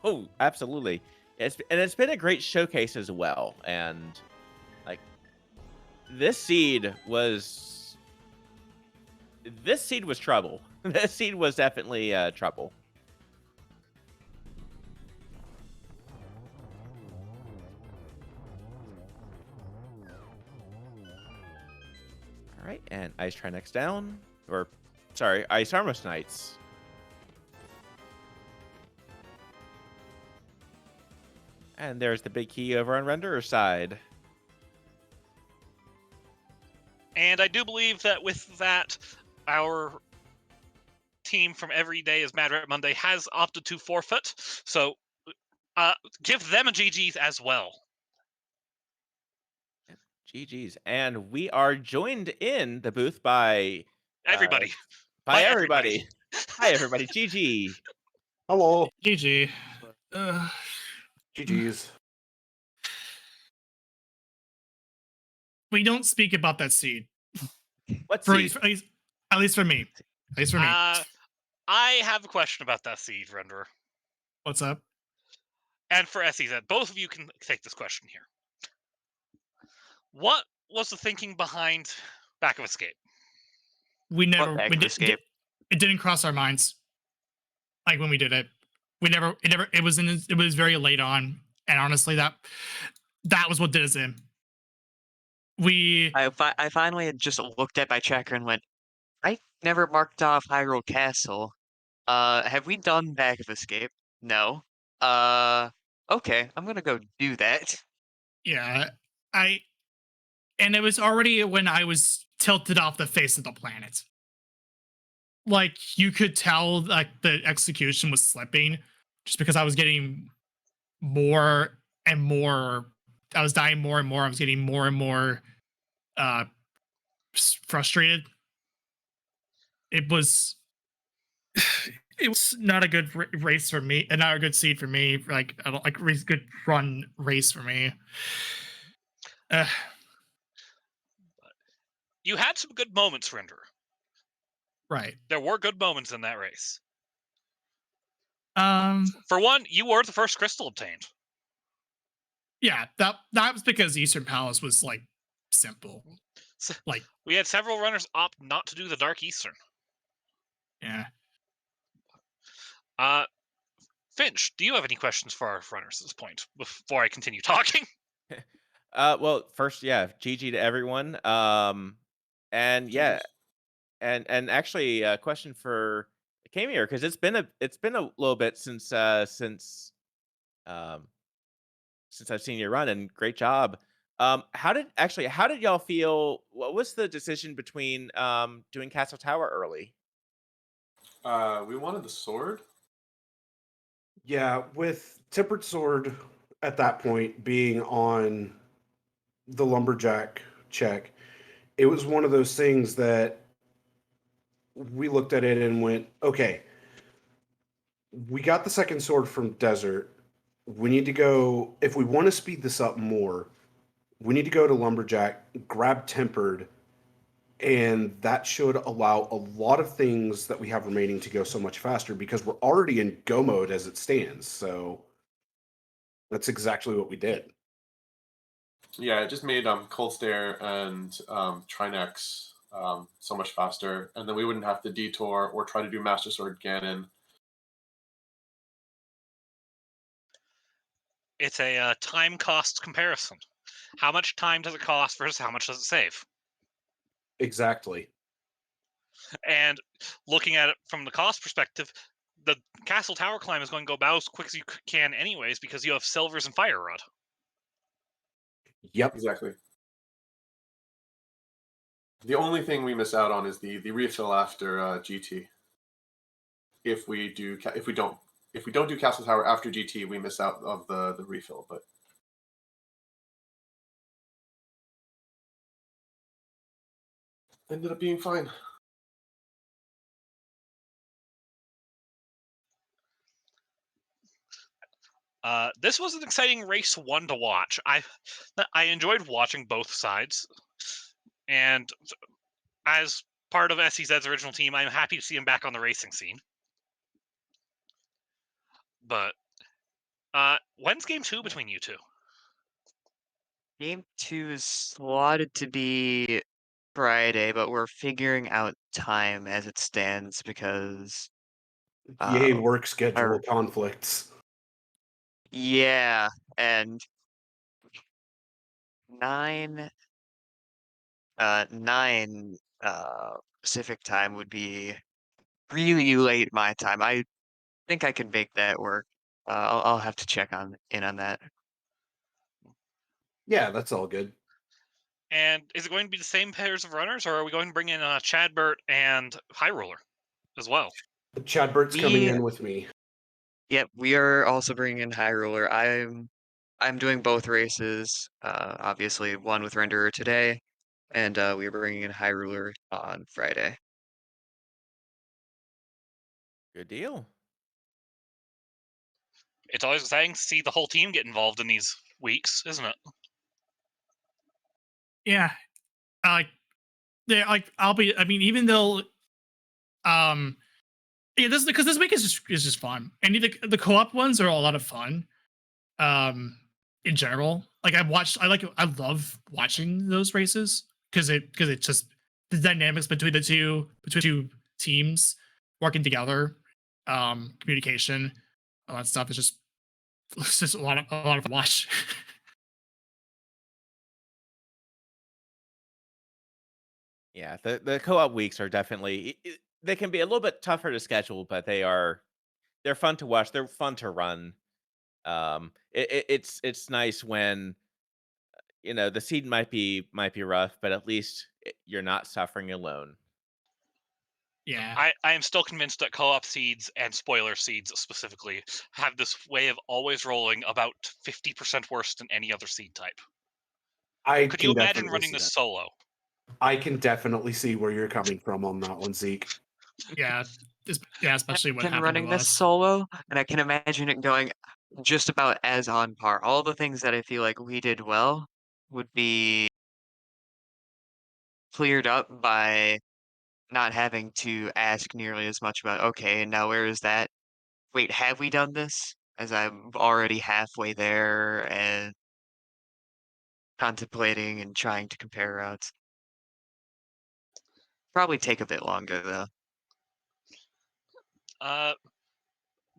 Oh, absolutely. It's been a great showcase as well. And like this seed was trouble. This seed was definitely trouble. All right, and Ice Trinex down, or sorry, Ice Armos Knights. And there's the big key over on Renderer's side. And I do believe that with that, our team from Every Day is Mad Rat Monday has opted to forfeit. So give them a GG's as well. GG's. And we are joined in the booth by... Everybody. By everybody. Hi, everybody. GG. Hello. GG. GG's. We don't speak about that seed. What For, seed? at least for me. At least for me. I have a question about that seed, Renderer. What's up? And for Ehseezed, both of you can take this question here. What was the thinking behind Back of Escape? We never. Back of Escape? It didn't cross our minds. Like when we did it, It was very late on, and honestly, that was what did us in. I finally had just looked at my tracker and went, I never marked off Hyrule Castle. Have we done Back of Escape? No. Okay, I'm gonna go do that. Yeah, and it was already when I was tilted off the face of the planet. Like you could tell, like the execution was slipping, just because I was getting more and more. I was dying more and more. I was getting more and more frustrated. It was not a good race for me, and not a good seed for me. Like I don't like good run race for me. You had some good moments, Renderer. Right. There were good moments in that race. For one, you were the first crystal obtained. Yeah, that was because Eastern Palace was like simple. Like we had several runners opt not to do the Dark Eastern. Yeah. Finch, do you have any questions for our runners at this point before I continue talking? Well, first, yeah, GG to everyone. And yeah, and actually, a question for Khaemere, because it's been a little bit since I've seen you run, and great job. How did y'all feel? What was the decision between doing Castle Tower early? We wanted the sword. Yeah, with Tempered Sword at that point being on the lumberjack check, it was one of those things that we looked at it and went, okay, we got the second sword from Desert. We need to go, if we want to speed this up more, we need to go to lumberjack, grab Tempered, and that should allow a lot of things that we have remaining to go so much faster because we're already in go mode as it stands. So that's exactly what we did. Yeah, it just made Cold Stare and Trinex so much faster, and then we wouldn't have to detour or try to do Master Sword Ganon. It's a time cost comparison. How much time does it cost versus how much does it save? Exactly. And looking at it from the cost perspective, the castle tower climb is going to go about as quick as you can anyways because you have Silvers and Fire Rod. Yep. Exactly. The only thing we miss out on is the refill after GT. If we don't do Castle Tower after GT, we miss out of the refill. But ended up being fine. This was an exciting race one to watch. I enjoyed watching both sides, and as part of Ehseezed's original team, I'm happy to see him back on the racing scene. But when's game 2 between you two? Game 2 is slotted to be Friday, but we're figuring out time as it stands because Yay, uh, work schedule our conflicts. yeah, and 9 9 Pacific time would be really late my time. I think I can make that work. I'll have to check on that. Yeah, that's all good. And is it going to be the same pairs of runners, or are we going to bring in Chadbert and High Roller as well? Chad Bert's coming We in with me. Yep, we are also bringing in High Roller. I'm doing both races. Obviously one with Renderer today, and we are bringing in High Ruler on Friday. Good deal. It's always exciting to see the whole team get involved in these weeks, isn't it? Yeah. Like I'll be. I mean, even though yeah, this because this week is just fun, and the co-op ones are a lot of fun. In general, like I love watching those races because it just the dynamics between the two teams working together, communication, all that stuff is just it's just a lot of fun to watch. Yeah, the co-op weeks are definitely they can be a little bit tougher to schedule, but they're fun to watch. They're fun to run. It's nice when the seed might be rough, but at least you're not suffering alone. Yeah. I am still convinced that co-op seeds and spoiler seeds specifically have this way of always rolling about 50% worse than any other seed type. I Could can you imagine definitely running see this that. solo? I can definitely see where you're coming from on that one, Zeke. Yeah. Yeah, especially what Imagine happened running to this us. solo, and I can imagine it going just about as on par. All the things that I feel like we did well would be cleared up by not having to ask nearly as much about, okay, now where is that? Wait, have we done this? As I'm already halfway there and contemplating and trying to compare routes. Probably take a bit longer though.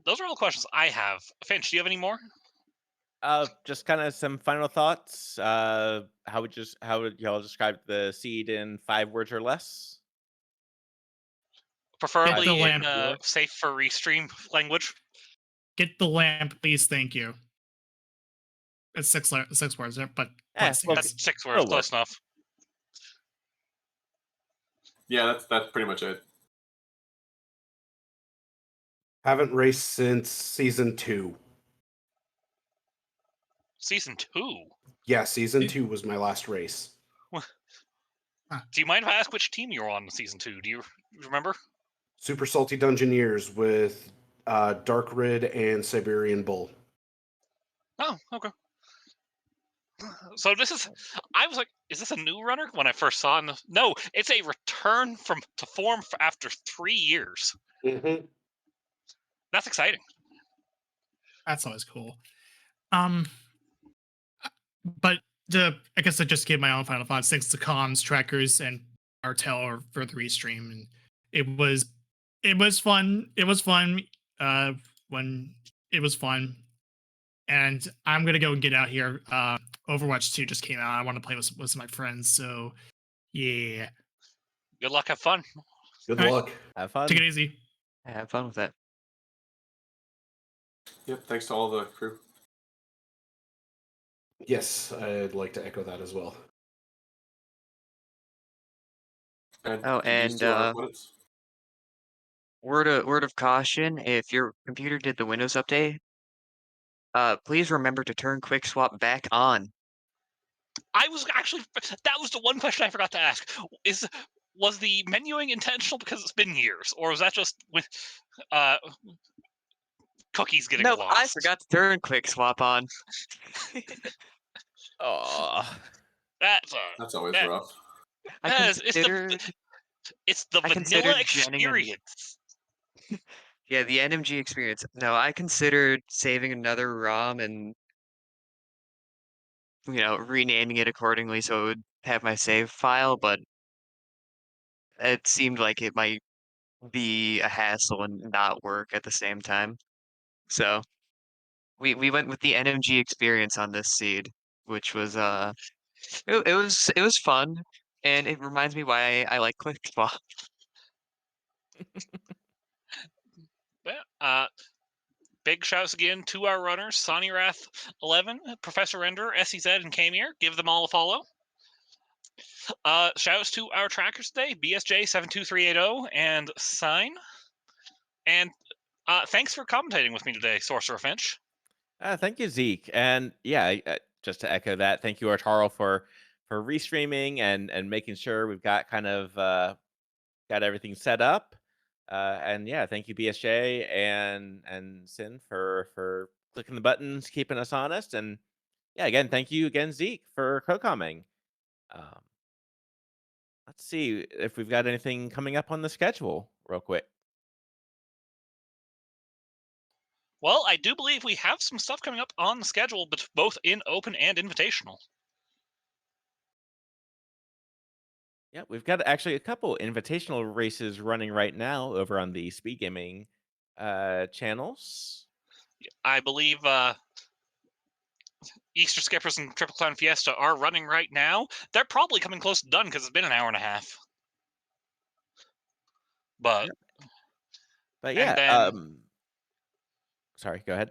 Those are all the questions I have. Finch, do you have any more? Just kind of some final thoughts. How would y'all describe the seed in 5 words or less? Preferably the in lamp. safe for restream language. Get the lamp, please. Thank you. It's six words, but Yeah, well, That's 6 words, it'll work. close enough. Yeah, that's pretty much it. Haven't raced since season 2. Season 2. Yeah, season 2 was my last race. Do you mind if I ask which team you were on in season 2? Do you remember? Super Salty Dungeoneers with Dark Rid and Siberian Bull. Oh, okay. So this is, I was like, is this a new runner when I first saw it? No, it's a return to form after 3 years. Mm-hmm. That's exciting. That's always cool. But I guess I just gave my own final thoughts thanks to comms, trackers, and Artel for the restream, and it was fun. It was fun when it was fun, and I'm gonna go and get out here. Overwatch 2 just came out. I want to play with some of my friends, so yeah. Good luck, have fun. Good All right. luck. Have fun. Take it easy. Have fun with that. Yep. Thanks to all the crew. Yes, I'd like to echo that as well. And Oh, GGs and to our opponents. word of caution: if your computer did the Windows update, please remember to turn Quick Swap back on. I was actually, that was the one question I forgot to ask. Was the menuing intentional because it's been years, or was that just with cookies getting Nope, lost? I forgot to turn Quick Swap on. Oh, That's always that- rough. it's the I vanilla considered getting experience. Yeah, the NMG experience. No, I considered saving another ROM and renaming it accordingly so it would have my save file, but it seemed like it might be a hassle and not work at the same time. So we went with the NMG experience on this seed, which was it was fun, and it reminds me why I like Quick Swap. Big shouts again to our runners, Sawneyrath11, Professor Render, Ehseezed, and Khaemere. Give them all a follow. Shouts to our trackers today, BSJ72380 and Sign. And thanks for commentating with me today, Sorcerer Finch. thank you, Zeke. And yeah, just to echo that, thank you, Artaro, for restreaming and making sure we've got kind of got everything set up. And yeah, thank you, BSJ and Sin for clicking the buttons, keeping us honest. And yeah, again, thank you again, Zeke, for co-commenting. Let's see if we've got anything coming up on the schedule real quick. Well, I do believe we have some stuff coming up on the schedule, but both in open and invitational. Yeah, we've got actually a couple invitational races running right now over on the Speed Gaming channels. I believe Easter Skippers and Triple Clown Fiesta are running right now. They're probably coming close to done because it's been an hour and a half. But yeah, then, sorry, go ahead.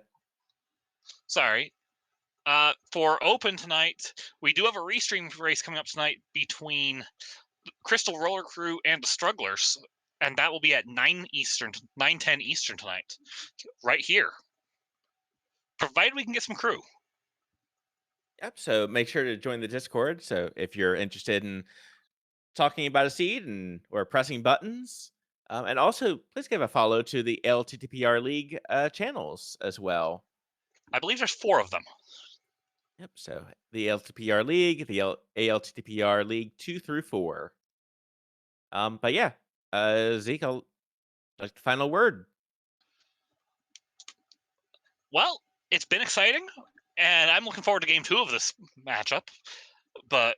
Sorry. For open tonight, we do have a restream race coming up tonight between Crystal Roller Crew and the Strugglers, and that will be at 9:10 Eastern tonight, right here. Provided we can get some crew. Yep. So make sure to join the Discord. So if you're interested in talking about a seed or pressing buttons, and also please give a follow to the ALTTPR League channels as well. I believe there's 4 of them. Yep. So the ALTTPR League, the ALTTPR League 2 through 4. But yeah, Zeke, I'll like the final word. Well, it's been exciting, and I'm looking forward to game 2 of this matchup. But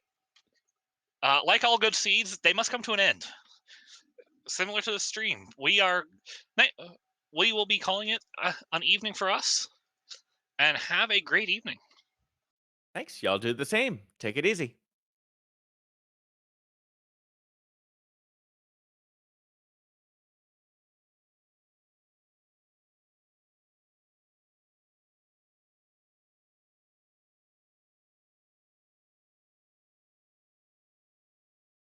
like all good seeds, they must come to an end. Similar to the stream, we will be calling it an evening for us, and have a great evening. Thanks. Y'all do the same. Take it easy.